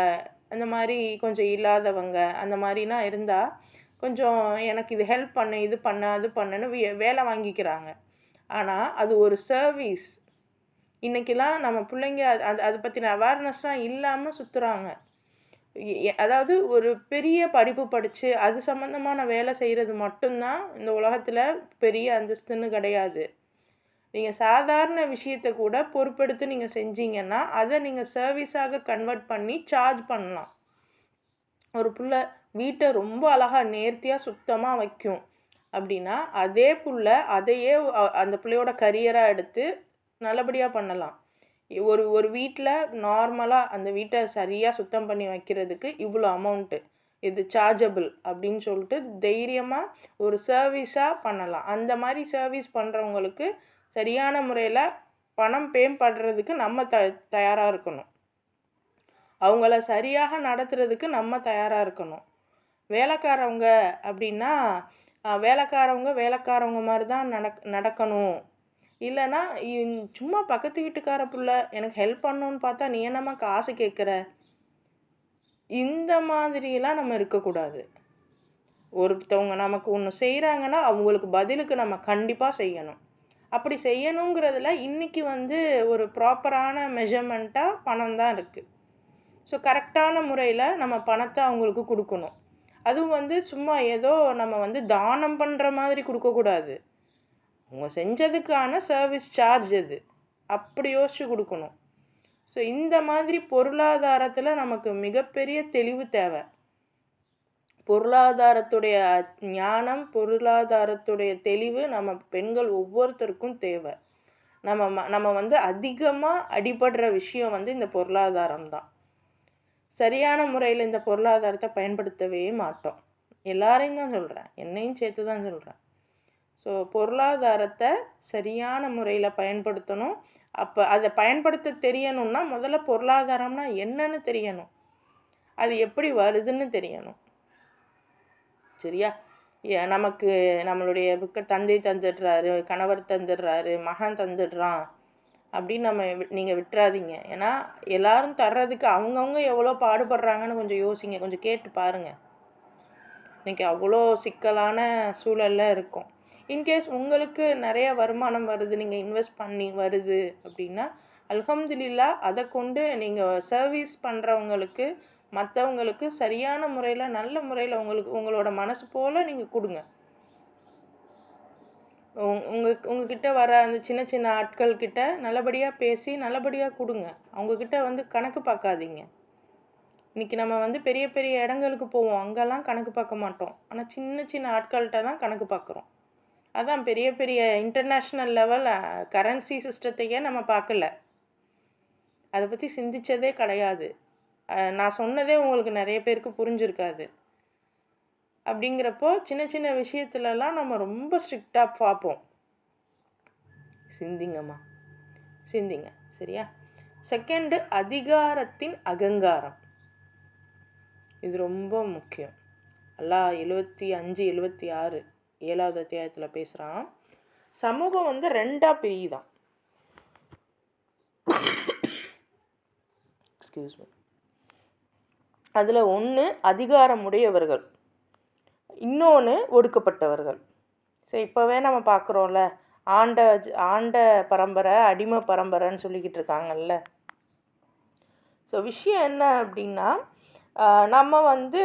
அந்த மாதிரி கொஞ்சம் இல்லாதவங்க அந்த மாதிரினா இருந்தால் கொஞ்சம் எனக்கு இது ஹெல்ப் பண்ணு, இது பண்ண, அது பண்ணுன்னு வேலை வாங்கிக்கிறாங்க. ஆனால் அது ஒரு சர்வீஸ். இன்றைக்கெல்லாம் நம்ம பிள்ளைங்க அது பற்றின அவேர்னஸ்லாம் இல்லாமல் சுற்றுறாங்க. அதாவது ஒரு பெரிய படிப்பு படித்து அது சம்மந்தமான வேலை செய்கிறது மட்டும்தான் இந்த உலகத்தில் பெரிய அந்தஸ்துன்னு கிடையாது. நீங்கள் சாதாரண விஷயத்தை கூட பொறுப்பெடுத்து நீங்கள் செஞ்சீங்கன்னா அதை நீங்கள் சர்வீஸாக கன்வெர்ட் பண்ணி சார்ஜ் பண்ணலாம். ஒரு புள்ள வீட்டை ரொம்ப அழகாக நேர்த்தியாக சுத்தமாக வைக்கும் அப்படின்னா அதே புள்ள அதையே அந்த பிள்ளையோட கரியராக எடுத்து நல்லபடியாக பண்ணலாம். ஒரு வீட்டில் நார்மலாக அந்த வீட்டை சரியாக சுத்தம் பண்ணி வைக்கிறதுக்கு இவ்வளோ அமௌண்ட்டு, இது சார்ஜபிள் அப்படின்னு சொல்லிட்டு தைரியமாக ஒரு சர்வீஸாக பண்ணலாம். அந்த மாதிரி சர்வீஸ் பண்ணுறவங்களுக்கு சரியான முறையில் பணம் பண்ணுறதுக்கு நம்ம தயாராக இருக்கணும். அவங்கள சரியாக நடத்துறதுக்கு நம்ம தயாராக இருக்கணும். வேலைக்காரவங்க அப்படின்னா வேலைக்காரவங்க மாதிரி தான் நடக்கணும். இல்லைன்னா சும்மா பக்கத்து வீட்டுக்கார புள்ள எனக்கு ஹெல்ப் பண்ணணுன்னு பார்த்தா நீ என்னம்மா காசு கேட்குற, இந்த மாதிரியெல்லாம் நம்ம இருக்கக்கூடாது. ஒருத்தவங்க நமக்கு ஒன்று செய்கிறாங்கன்னா அவங்களுக்கு பதிலுக்கு நம்ம கண்டிப்பாக செய்யணும். அப்படி செய்யணுங்கிறதுல இன்றைக்கி வந்து ஒரு ப்ராப்பரான மெஷர்மெண்ட்டாக பணம் தான் இருக்குது. ஸோ கரெக்டான முறையில் நம்ம பணத்தை அவங்களுக்கு கொடுக்கணும். அதுவும் வந்து சும்மா ஏதோ நம்ம வந்து தானம் பண்ணுற மாதிரி கொடுக்கக்கூடாது. அவங்க செஞ்சதுக்கான சர்வீஸ் சார்ஜ் அது, அப்படி யோசித்து கொடுக்கணும். ஸோ இந்த மாதிரி பொருளாதாரத்தில் நமக்கு மிகப்பெரிய தெளிவு தேவை. பொருளாதாரத்துடைய ஞானம், பொருளாதாரத்துடைய தெளிவு நம்ம பெண்கள் ஒவ்வொருத்தருக்கும் தேவை. நம்ம வந்து அதிகமாக அடிபடுற விஷயம் வந்து இந்த பொருளாதாரம் தான். சரியான முறையில் இந்த பொருளாதாரத்தை பயன்படுத்தவே மாட்டோம். எல்லாரையும் தான் சொல்கிறேன், என்னையும் சேர்த்து தான் சொல்கிறேன். ஸோ பொருளாதாரத்தை சரியான முறையில் பயன்படுத்தணும். அப்போ அதை பயன்படுத்த தெரியணும்னா முதல்ல பொருளாதாரம்னா என்னன்னு தெரியணும், அது எப்படி வருதுன்னு தெரியணும். சரியா? நமக்கு நம்மளுடைய தந்தை தந்துடுறாரு, கணவர் தந்துடுறாரு, மகன் தந்துடுறான் அப்படின்னு நீங்கள் விட்டுறாதீங்க. ஏன்னா எல்லோரும் தர்றதுக்கு அவங்கவுங்க எவ்வளோ பாடுபடுறாங்கன்னு கொஞ்சம் யோசிங்க, கொஞ்சம் கேட்டு பாருங்கள். இன்றைக்கி அவ்வளோ சிக்கலான சூழலில் இருக்கும். இன்கேஸ் உங்களுக்கு நிறைய வருமானம் வருது, நீங்கள் இன்வெஸ்ட் பண்ணி வருது அப்படின்னா அல்ஹம்துலில்லாஹ், அதை கொண்டு நீங்கள் சர்வீஸ் பண்ணுறவங்களுக்கு, மற்றவங்களுக்கு சரியான முறையில் நல்ல முறையில் உங்களோட மனசு போல் நீங்கள் கொடுங்க. உங்ககிட்ட வர அந்த சின்ன சின்ன ஆட்கள்கிட்ட நல்லபடியாக பேசி நல்லபடியாக கொடுங்க. அவங்கக்கிட்ட வந்து கணக்கு பார்க்காதீங்க. இன்றைக்கி நம்ம வந்து பெரிய பெரிய இடங்களுக்கு போவோம், அங்கெல்லாம் கணக்கு பார்க்க மாட்டோம். ஆனால் சின்ன சின்ன ஆட்கள்கிட்ட தான் கணக்கு பார்க்குறோம். அதான் பெரிய பெரிய இன்டர்நேஷ்னல் லெவல் கரன்சி சிஸ்டத்தையே நம்ம பார்க்கல, அதை பற்றி சிந்தித்ததே கிடையாது. நான் சொன்னதே உங்களுக்கு நிறைய பேருக்கு புரிஞ்சிருக்காது. அப்படிங்கிறப்போ சின்ன சின்ன விஷயத்துலலாம் நம்ம ரொம்ப ஸ்ட்ரிக்டாக பார்ப்போம். சிந்திங்கம்மா, சிந்திங்க. சரியா? செகண்டு, அதிகாரத்தின் அகங்காரம். இது ரொம்ப முக்கியம். அல்லாஹ் 75, 76 7வது அத்தியாயத்தில் பேசுகிறான். சமூகம் வந்து 2ஆக பிரியுதான். Excuse me. அதில் ஒன்று அதிகாரமுடையவர்கள், இன்னொன்று ஒடுக்கப்பட்டவர்கள். ஸோ இப்போவே நம்ம பார்க்குறோம்ல, ஆண்ட பரம்பரை அடிமை பரம்பரைன்னு சொல்லிக்கிட்டு இருக்காங்கல்ல. ஸோ விஷயம் என்ன அப்படின்னா, நம்ம வந்து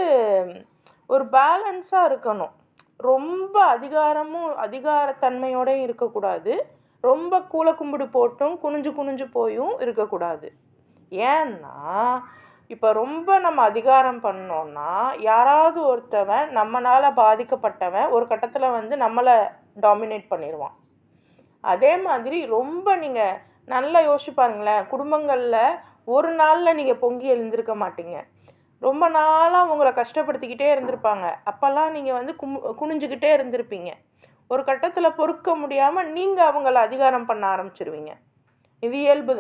ஒரு பேலன்ஸாக இருக்கணும். ரொம்ப அதிகாரத்தன்மையோடையும் இருக்கக்கூடாது, ரொம்ப கூலக்கும்பிடு போட்டும் குனிஞ்சு போயும் இருக்கக்கூடாது. ஏன்னா இப்போ ரொம்ப நம்ம அதிகாரம் பண்ணோன்னா யாராவது ஒருத்தவன் நம்மளால் பாதிக்கப்பட்டவன் ஒரு கட்டத்தில் வந்து நம்மளை டாமினேட் பண்ணிடுவான். அதே மாதிரி ரொம்ப நீங்கள் நல்லா யோசிச்சு பாருங்களேன், குடும்பங்களில் ஒரு நாளில் நீங்கள் பொங்கி எழுந்திருக்க மாட்டீங்க, ரொம்ப நாளாக உங்களை கஷ்டப்படுத்திக்கிட்டே இருந்திருப்பாங்க. அப்போல்லாம் நீங்கள் வந்து குனிஞ்சிக்கிட்டே இருந்திருப்பீங்க. ஒரு கட்டத்தில் பொறுக்க முடியாமல் நீங்கள் அவங்கள அதிகாரம் பண்ண ஆரம்பிச்சிருவீங்க. இது இயல்பு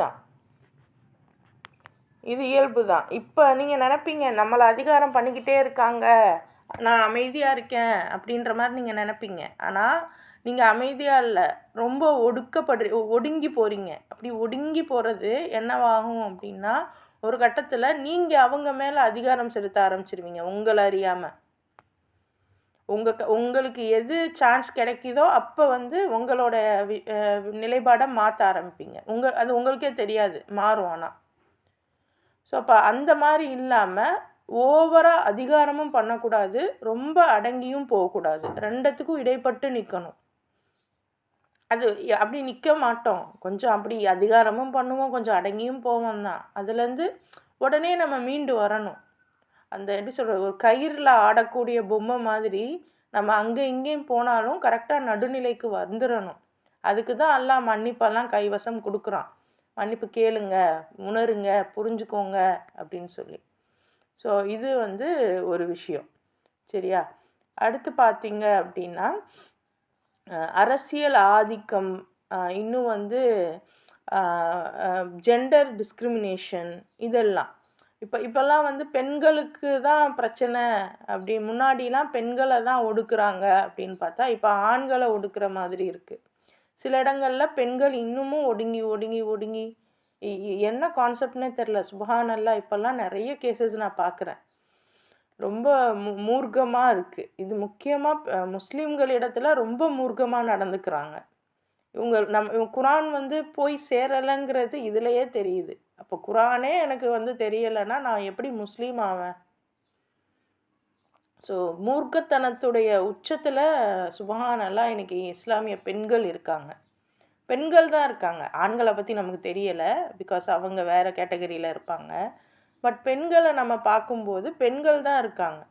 தான். இப்போ நீங்கள் நினைப்பீங்க நம்மளை அதிகாரம் பண்ணிக்கிட்டே இருக்காங்க, நான் அமைதியாக இருக்கேன் அப்படின்ற மாதிரி நீங்கள் நினைப்பீங்க. ஆனால் நீங்கள் அமைதியாக இல்லை, ரொம்ப ஒடுங்கி போகிறீங்க. அப்படி ஒடுங்கி போகிறது என்னவாகும் அப்படின்னா, ஒரு கட்டத்தில் நீங்கள் அவங்க மேலே அதிகாரம் செலுத்த ஆரம்பிச்சிருவீங்க உங்களை அறியாமல். உங்களுக்கு எது சான்ஸ் கிடைக்குதோ அப்போ வந்து உங்களோட நிலைப்பாடை மாற்ற ஆரம்பிப்பீங்க. அது உங்களுக்கே தெரியாது, மாறும். ஆனால் ஸோ அப்போ அந்த மாதிரி இல்லாமல் ஓவராக அதிகாரமும் பண்ணக்கூடாது, ரொம்ப அடங்கியும் போகக்கூடாது. ரெண்டுத்துக்கும் இடைப்பட்டு நிற்கணும். அது அப்படி நிற்க மாட்டோம். கொஞ்சம் அப்படி அதிகாரமும் பண்ணுவோம், கொஞ்சம் அடங்கியும் போவோம் தான். அதுலேருந்து உடனே நம்ம மீண்டு வரணும். அந்த எப்படி சொல்கிறது, ஒரு கயிறில் ஆடக்கூடிய பொம்மை மாதிரி நம்ம அங்கே இங்கேயும் போனாலும் கரெக்டாக நடுநிலைக்கு வந்துடணும். அதுக்கு தான் எல்லாம் மன்னிப்பெல்லாம் கைவசம் கொடுக்குறான். மன்னிப்பு கேளுங்க, உணருங்க, புரிஞ்சுக்கோங்க அப்படின்னு சொல்லி. ஸோ இது வந்து ஒரு விஷயம். சரியா? அடுத்து பார்த்தீங்க அப்படின்னா, அரசியல் ஆதிக்கம், இன்னும் வந்து ஜெண்டர் டிஸ்கிரிமினேஷன், இதெல்லாம் இப்போல்லாம் வந்து பெண்களுக்கு தான் பிரச்சனை. அப்படி முன்னாடிலாம் பெண்களை தான் ஒடுக்குறாங்க அப்படின்னு பார்த்தா இப்போ ஆண்களை ஒடுக்குற மாதிரி இருக்குது. சில இடங்களில் பெண்கள் இன்னமும் ஒடுங்கி ஒடுங்கி ஒடுங்கி என்ன கான்செப்ட்னே தெரில. சுபஹானல்லாஹ், இப்போல்லாம் நிறைய கேசஸ் நான் பார்க்குறேன். ரொம்ப மூர்க்கமாக இருக்குது. இது முக்கியமாக முஸ்லீம்களிடத்துல ரொம்ப மூர்க்கமாக நடந்துக்கிறாங்க. இவங்க குரான் வந்து போய் சேரலைங்கிறது இதுலையே தெரியுது. அப்போ குரானே எனக்கு வந்து தெரியலைன்னா நான் எப்படி முஸ்லீம் ஆவேன்? ஸோ மூர்க்கத்தனத்துடைய உச்சத்தில் சுபஹானல்லாஹ் இன்னைக்கு இஸ்லாமிய பெண்கள் இருக்காங்க. பெண்கள் தான் இருக்காங்க. ஆண்களை பற்றி நமக்கு தெரியலை, பிகாஸ் அவங்க வேறு கேட்டகரியில் இருப்பாங்க. பட் பெண்களை நம்ம பார்க்கும்போது பெண்கள் தான் இருக்காங்க.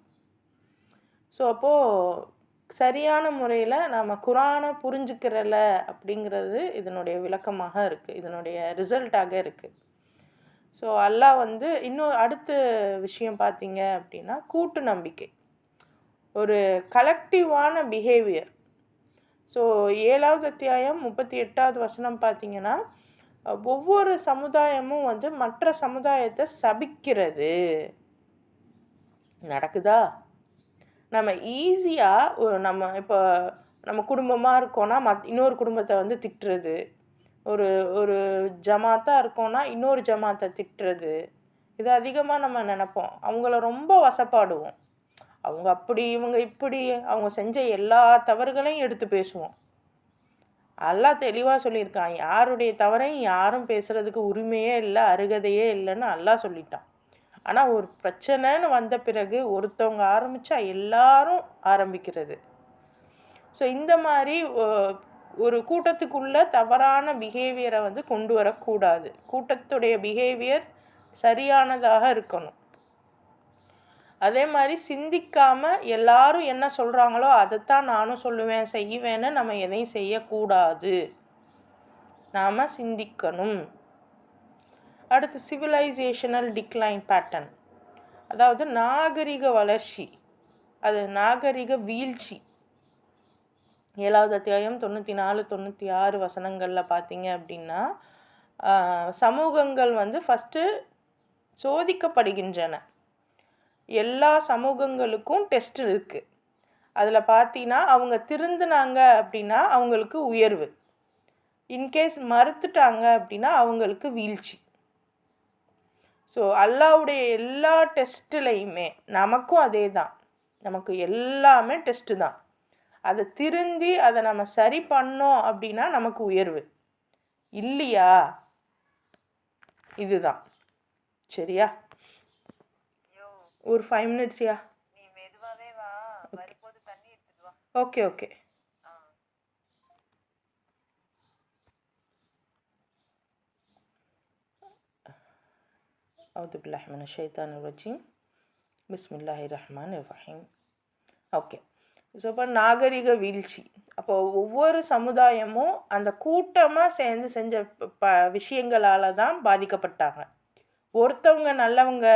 ஸோ அப்போது சரியான முறையில் நம்ம குரானை புரிஞ்சுக்கிறல அப்படிங்கிறது இதனுடைய விளக்கமாக இருக்குது, இதனுடைய ரிசல்ட்டாக இருக்குது. ஸோ அல்லாஹ் வந்து இன்னும் அடுத்த விஷயம் பார்த்தீங்க அப்படின்னா, கூட்டு நம்பிக்கை, ஒரு கலெக்டிவான பிஹேவியர். ஸோ 7வது அத்தியாயம் 38வது வசனம் பார்த்தீங்கன்னா, ஒவ்வொரு சமுதாயமும் வந்து மற்ற சமுதாயத்தை சபிக்கிறது நடக்குதா? நம்ம ஈஸியாக நம்ம குடும்பமாக இருக்கோன்னா இன்னொரு குடும்பத்தை வந்து திட்டுறது, ஒரு ஜமாத்தாக இருக்கோன்னா இன்னொரு ஜமாத்தை திட்டுறது, இது அதிகமாக நம்ம நினைப்போம். அவங்கள ரொம்ப வசப்பாடுவோம். அவங்க அப்படி, இவங்க இப்படி, அவங்க செஞ்ச எல்லா தவறுகளையும் எடுத்து பேசுவோம். அல்லாஹ் தெளிவாக சொல்லியிருக்கான், யாருடைய தவறையும் யாரும் பேசுகிறதுக்கு உரிமையே இல்லை, அருகதையே இல்லைன்னு அல்லாஹ் சொல்லிட்டான். ஆனால் ஒரு பிரச்சனைன்னு வந்த பிறகு ஒருத்தவங்க ஆரம்பித்தா எல்லாரும் ஆரம்பிக்கிறது. ஸோ இந்த மாதிரி ஒரு கூட்டத்துக்குள்ளே தவறான பிஹேவியரை வந்து கொண்டு வரக்கூடாது. கூட்டத்துடைய பிஹேவியர் சரியானதாக இருக்கணும். அதே மாதிரி சிந்திக்காமல் எல்லாரும் என்ன சொல்கிறாங்களோ அதைத்தான் நானும் சொல்லுவேன் செய்வேன்னு நம்ம எதையும் செய்யக்கூடாது. நாம் சிந்திக்கணும். அடுத்து சிவிலைசேஷனல் டிக்ளைன் பேட்டர்ன், அதாவது நாகரிக வளர்ச்சி, அது நாகரிக வீழ்ச்சி. 7வது அத்தியாயம் 94, 96 வசனங்களில் பார்த்தீங்க அப்படின்னா, சமூகங்கள் வந்து ஃபஸ்ட்டு சோதிக்கப்படுகின்றன. எல்லா சமூகங்களுக்கும் டெஸ்ட் இருக்குது. அதில் பார்த்தீங்கன்னா அவங்க திருந்தினாங்க அப்படின்னா அவங்களுக்கு உயர்வு, இன்கேஸ் மறுத்துட்டாங்க அப்படின்னா அவங்களுக்கு வீழ்ச்சி. ஸோ அல்லாஹ்வுடைய எல்லா டெஸ்ட்டுலையுமே நமக்கும் அதே தான், நமக்கு எல்லாமே டெஸ்ட்டு தான். அதை திருந்தி அதை நம்ம சரி பண்ணோம் அப்படின்னா நமக்கு உயர்வு, இல்லையா? இதுதான். சரியா? ஒரு 5 minutesயா? Okay okay. அவுது பில்லாஹி மினஷ் ஷைத்தானிர் ரஜீம். பிஸ்மில்லாஹிர் ரஹ்மானிர் ரஹீம். ஓகே. ஸோ இப்போ நாகரிக வீழ்ச்சி. அப்போ ஒவ்வொரு சமுதாயமும் அந்த கூட்டமாக சேர்ந்து செஞ்ச விஷயங்களால் தான் பாதிக்கப்பட்டாங்க. ஒருத்தவங்க நல்லவங்க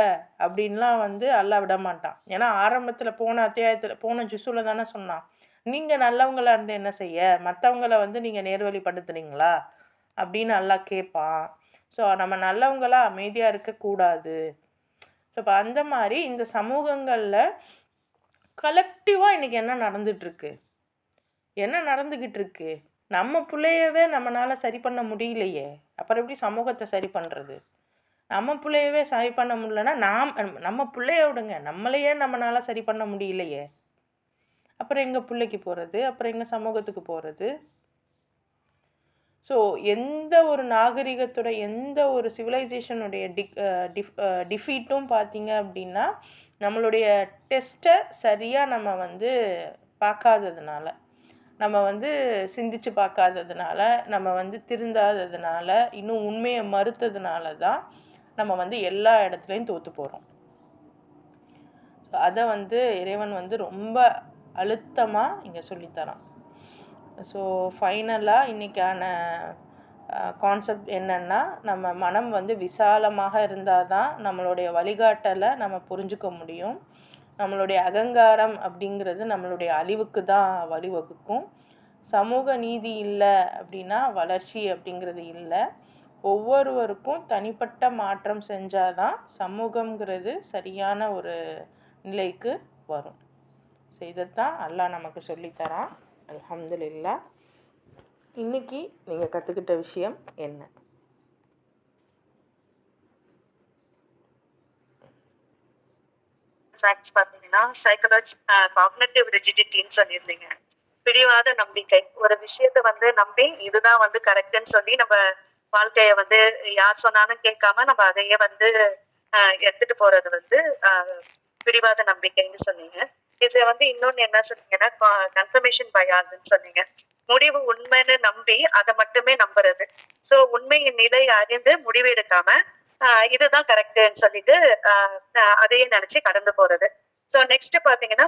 அப்படின்லாம் வந்து அல்லாஹ் விட மாட்டான். ஏன்னா ஆரம்பத்தில் போன ஜுஸுல தானே சொன்னான், நீங்கள் நல்லவங்களாக இருந்து என்ன செய்ய, மற்றவங்கள வந்து நீங்கள் நேர்வழிப்படுத்துனீங்களா அப்படின்னு அல்லாஹ் கேட்பான். ஸோ நம்ம நல்லவங்களாக அமைதியாக இருக்கக்கூடாது. ஸோ இப்போ அந்த மாதிரி இந்த சமூகங்களில் கலெக்டிவாக இன்றைக்கி என்ன நடந்துகிட்ருக்கு, என்ன நடந்துக்கிட்டு இருக்கு? நம்ம பிள்ளையவே நம்மளால் சரி பண்ண முடியலையே, அப்புறம் எப்படி சமூகத்தை சரி பண்ணுறது? நம்ம பிள்ளையவே சரி பண்ண முடியலன்னா நம்ம பிள்ளைய விடுங்க, நம்மளையே நம்மளால் சரி பண்ண முடியலையே, அப்புறம் எங்கள் பிள்ளைக்கு போகிறது, அப்புறம் எங்கள் சமூகத்துக்கு போகிறது? ஸோ எந்த ஒரு நாகரிகத்தோட எந்த ஒரு சிவிலைசேஷனுடைய டிஃபீட்டும் பார்த்தீங்க அப்படின்னா நம்மளுடைய டெஸ்ட்டை சரியாக நம்ம வந்து பார்க்காததுனால, நம்ம வந்து சிந்திச்சு பார்க்காததுனால, நம்ம வந்து திருந்தாததுனால, இன்னும் உண்மையை மறுத்ததுனால தான் நம்ம வந்து எல்லா இடத்துலையும் தோற்று போகிறோம். ஸோ அதை வந்து இறைவன் வந்து ரொம்ப அழுத்தமாக இங்கே சொல்லித்தரான். ஸோ ஃபைனலாக இன்றைக்கான கான்செப்ட் என்னென்னா, நம்ம மனம் வந்து விசாலமாக இருந்தால் தான் நம்மளுடைய வழிகாட்டலை நம்ம புரிஞ்சுக்க முடியும். நம்மளுடைய அகங்காரம் அப்படிங்கிறது நம்மளுடைய அழிவுக்கு தான் வழிவகுக்கும். சமூக நீதி இல்லை அப்படின்னா வளர்ச்சி அப்படிங்கிறது இல்லை. ஒவ்வொருவருக்கும் தனிப்பட்ட மாற்றம் செஞ்சால் தான் சமூகங்கிறது சரியான ஒரு நிலைக்கு வரும். ஸோ இதைத்தான் அல்லாஹ் நமக்கு சொல்லித்தரான். அல்ஹம்துலில்லாஹ். இன்னைக்கு நீங்கள் கற்றுக்கிட்ட விஷயம் என்ன? ஃபேக்ட்ஸ் பார்த்தீங்கன்னா காக்னிட்டிவ் ரிஜிடிட்டின்னு சொல்லியிருந்தீங்க. பிடிவாத நம்பிக்கை. ஒரு விஷயத்த வந்து நம்பி இதுதான் வந்து கரெக்ட்னு சொல்லி நம்ம வாழ்க்கைய வந்து யார் சொன்னாலும் கேட்காம நம்ம அதையே வந்து எடுத்துட்டு போறது வந்து பிடிவாத நம்பிக்கைன்னு சொன்னீங்க. இதுல வந்து இன்னொன்னு என்ன சொன்னீங்கன்னா கன்ஃபர்மேஷன் பயாஸ்ன்னு சொன்னீங்க. முடிவு உண்மைன்னு நம்பி அதை மட்டுமே நம்புறது. ஸோ உண்மையின் நிலை அறிந்து முடிவு எடுக்காம இதுதான் கரெக்ட்னு சொல்லிட்டு அதையே நினைச்சு கடந்து போறது. ஸோ நெக்ஸ்ட் பாத்தீங்கன்னா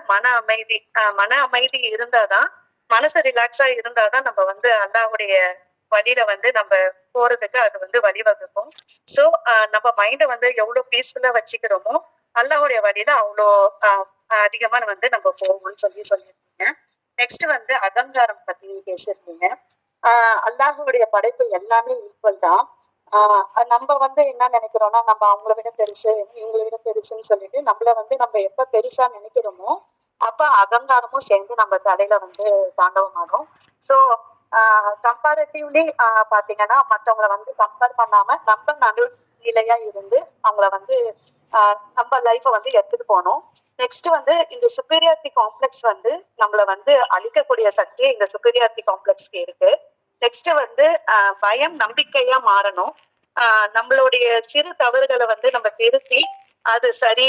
மன அமைதி இருந்தாதான், மனசு ரிலாக்ஸா இருந்தாதான் நம்ம வந்து அல்லாஹ்வுடைய வழியில வந்து நம்ம போறதுக்கு அது வந்து வழிவகுக்கும். ஸோ நம்ம மைண்டை வந்து எவ்வளவு பீஸ்ஃபுல்லா வச்சுக்கிறோமோ அல்லாஹ்வுடைய வழியில அவ்வளோ அதிகமா வந்து நம்ம போவோம்னு சொல்லியிருக்கீங்க. நெக்ஸ்ட் வந்து அகங்காரம் பத்தி பேசியிருக்கீங்க. அல்லாஹ்வுடைய படைப்பு எல்லாமே ஈக்குவல் தான். நம்ம வந்து என்ன நினைக்கிறோம்னா, நம்ம அவங்கள விட பெருசு, இவங்களை விட பெருசுன்னு சொல்லிட்டு நம்மள வந்து நம்ம எப்ப பெருசா நினைக்கிறோமோ அப்ப அகங்காரமும் சேர்ந்து நம்ம தலையில வந்து தாண்டவம் ஆகும். ஸோ கம்பேரிட்டிவ்லி பாத்தீங்கன்னா மற்றவங்களை வந்து கம்பேர் பண்ணாம நம்ம நடுநிலையா இருந்து அவங்கள வந்து நம்ம லைஃபை வந்து எடுத்துட்டு போகணும். நெக்ஸ்ட் வந்து இந்த சுப்பீரியாரிட்டி காம்ப்ளெக்ஸ் வந்து நம்மள வந்து அழிக்கக்கூடிய சக்தி இந்த சுப்பீரியாரிட்டி காம்ப்ளெக்ஸ்க்கு இருக்கு. நெக்ஸ்ட் வந்து பயம் நம்பிக்கையா மாறணும். நம்மளுடைய சிறு தவறுகளை வந்து நம்ம திருத்தி அது சரி,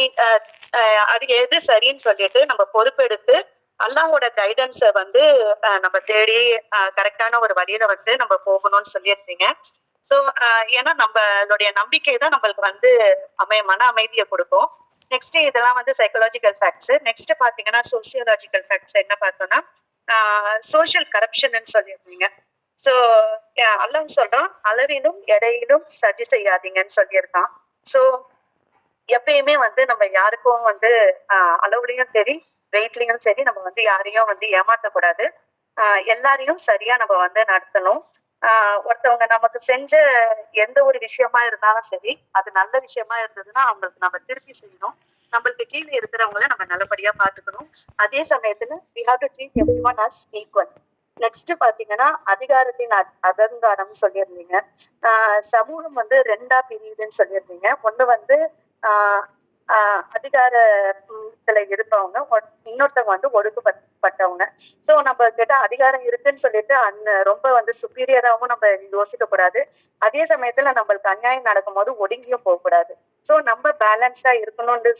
அது எது சரின்னு சொல்லிட்டு நம்ம பொறுப்பெடுத்து அல்லாஹ்வோட கைடன்ஸை வந்து நம்ம தேடி கரெக்டான ஒரு வழியில வந்து நம்ம போகணும்னு சொல்லியிருந்தீங்க. ஸோ ஏன்னா நம்மளுடைய நம்பிக்கை தான் நம்மளுக்கு வந்து மன அமைதியை கொடுக்கும். நெக்ஸ்ட் இதெல்லாம் வந்து சைக்கலாஜிக்கல் ஃபேக்ட்ஸ். நெக்ஸ்ட் பாத்தீங்கன்னா சோசியலாஜிக்கல் ஃபேக்ட்ஸ் என்ன பார்த்தோம்னா சோஷியல் கரப்ஷன் சொல்லியிருந்தீங்க. ஸோ அல்லாஹ் சொல்றான், அளவிலும் எடையிலும் சதி செய்யாதீங்கன்னு சொல்லியிருக்கான். ஸோ எப்பயுமே வந்து நம்ம யாருக்கும் வந்து அளவுலயும் சரி வெயிட்லயும் சரி நம்ம வந்து யாரையும் வந்து ஏமாற்றக்கூடாது. எல்லாரையும் சரியா நம்ம வந்து நடத்தணும். ஒருத்தவங்க நமக்கு செஞ்ச எந்த ஒரு விஷயமா இருந்தாலும் சரி, அது நல்ல விஷயமா இருந்ததுன்னா அவங்களுக்கு நம்ம திருப்பி செய்யணும். நம்மளுக்கு கீழே இருக்கிறவங்கள நம்ம நல்லபடியா பாத்துக்கணும். அதே சமயத்துல we have to treat everyone as equal. Next பாத்தீங்கன்னா அதிகாரத்தின் அகங்காரம் சொல்லியிருந்தீங்க. சமூகம் வந்து 2ஆ பிரியுதுன்னு சொல்லியிருந்தீங்க. ஒண்ணு வந்து அதிகாரத்துல இருப்பவங்க, இன்னொருத்தவங்க வந்து ஒடுக்கப்பட்டவங்க. சோ நம்ம கிட்ட அதிகாரம் இருக்குன்னு சொல்லிட்டு ரொம்ப வந்து சுப்பீரியராகவும் நம்ம யோசிக்க கூடாது. அதே சமயத்துல நம்மளுக்கு அநியாயம் நடக்கும் போது ஒடுங்கியும் போக கூடாது. சோ நம்ம பேலன்ஸ்டா இருக்கணும்னு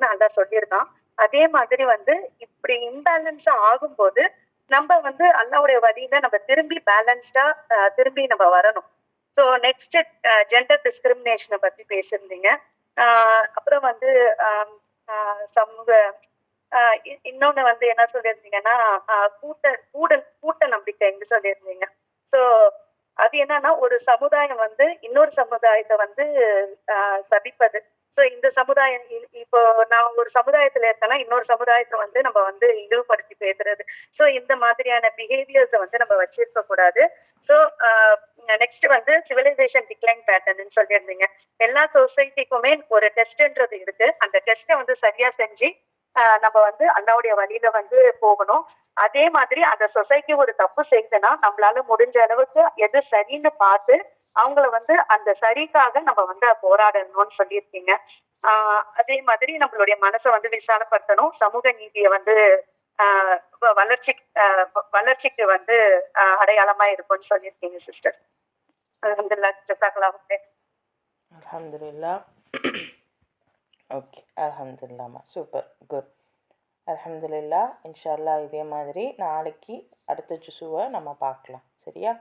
நல்லா சொல்லியிருக்கான். அதே மாதிரி வந்து இப்படி இம்பேலன்ஸா ஆகும்போது நம்ம வந்து அல்லாஹ்வுடைய வழியில நம்ம திரும்பி பேலன்ஸ்டா திரும்பி நம்ம வரணும். ஸோ நெக்ஸ்ட் ஜெண்டர் டிஸ்கிரிமினேஷனை பத்தி பேசியிருந்தீங்க. அப்புறம் வந்து சமூக இன்னொன்னு வந்து என்ன சொல்லியிருந்தீங்கன்னா கூட்ட நம்பிக்கைன்னு சொல்லியிருந்தீங்க. ஸோ அது என்னன்னா ஒரு சமுதாயம் வந்து இன்னொரு சமுதாயத்தை வந்து சபிப்பது. ஸோ இந்த சமுதாயம் இப்போ நான் ஒரு சமுதாயத்துல இருக்கேன்னா இன்னொரு சமுதாயத்தை வந்து நம்ம வந்து இழிவுபடுத்தி பேசுறது. ஸோ இந்த மாதிரியான பிஹேவியர்ஸை வந்து நம்ம வச்சிருக்க கூடாது. ஸோ நெக்ஸ்ட் வந்து சிவிலைசேஷன் டிக்ளைன் பேட்டர்ன்னு சொல்லியிருந்தீங்க. எல்லா சொசைட்டிக்குமே ஒரு டெஸ்ட்ன்றது இருக்கு. அந்த டெஸ்ட்டை வந்து சரியா செஞ்சு நம்ம வந்து அல்லாவுடைய வழியில வந்து போகணும். அதே மாதிரி அந்த சொசைட்டி ஒரு தப்பு செய்யுதுன்னா நம்மளால முடிஞ்ச அளவுக்கு எது சரின்னு பார்த்து அவங்கள வந்து அந்த சரிக்காக நம்ம வந்து போராடணும்னு சொல்லியிருக்கீங்க. அதே மாதிரி நம்மளுடைய மனசை வந்து விசாலப்படுத்தணும். சமூக நீதியை வந்து ஆஹ் வளர்ச்சி வளர்ச்சிக்கு வந்து அடையாளமா இருக்கும்னு சொல்லியிருக்கீங்க சிஸ்டர். அல்ஹம்துலில்லாஹ், ஜஸாக்கல்லாஹு ஹைர். அல்ஹம்துலில்லா. ஓகே, அல்ஹம்துலில்லாமா, சூப்பர், குட். அல்ஹம்துலில்லா. இன்ஷா அல்லாஹ் இதே மாதிரி நாளைக்கு அடுத்த ஜுசுவை நம்ம பார்க்கலாம், சரியா?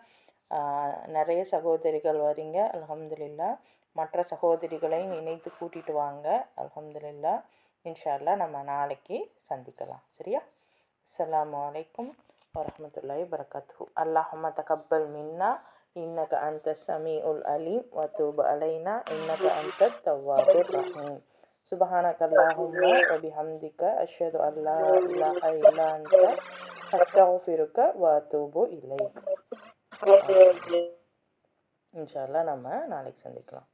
நிறைய சகோதரிகள் வரீங்க, அல்ஹம்துலில்லா. மற்ற சகோதரிகளையும் இணைத்து கூட்டிகிட்டு வாங்க, அல்ஹம்துலில்லா. இன்ஷா அல்லாஹ் நம்ம நாளைக்கு சந்திக்கலாம், சரியா? அஸ்ஸலாமு அலைக்கும் வரஹ்மத்துல்லாஹி வபரகாத்துஹு. அல்லாஹும்ம தகப்பல் மின்னா இன்னக அன்த ஸமீஉல் அலீம் வ தூப் அலைனா இன்னக அன்தத் தவ்வாபுர் ரஹீம். சுப்ஹானக்கல்லாஹும்ம வ பிஹம்திக அஷ்ஹது அல்லா இலாஹா இல்லா அன்த அஸ்தக்ஃபிருக வ அத்தூபு இலைக். இன்ஷா அல்லாஹ் நம்ம நாளைக்கு சந்திக்கலாம்.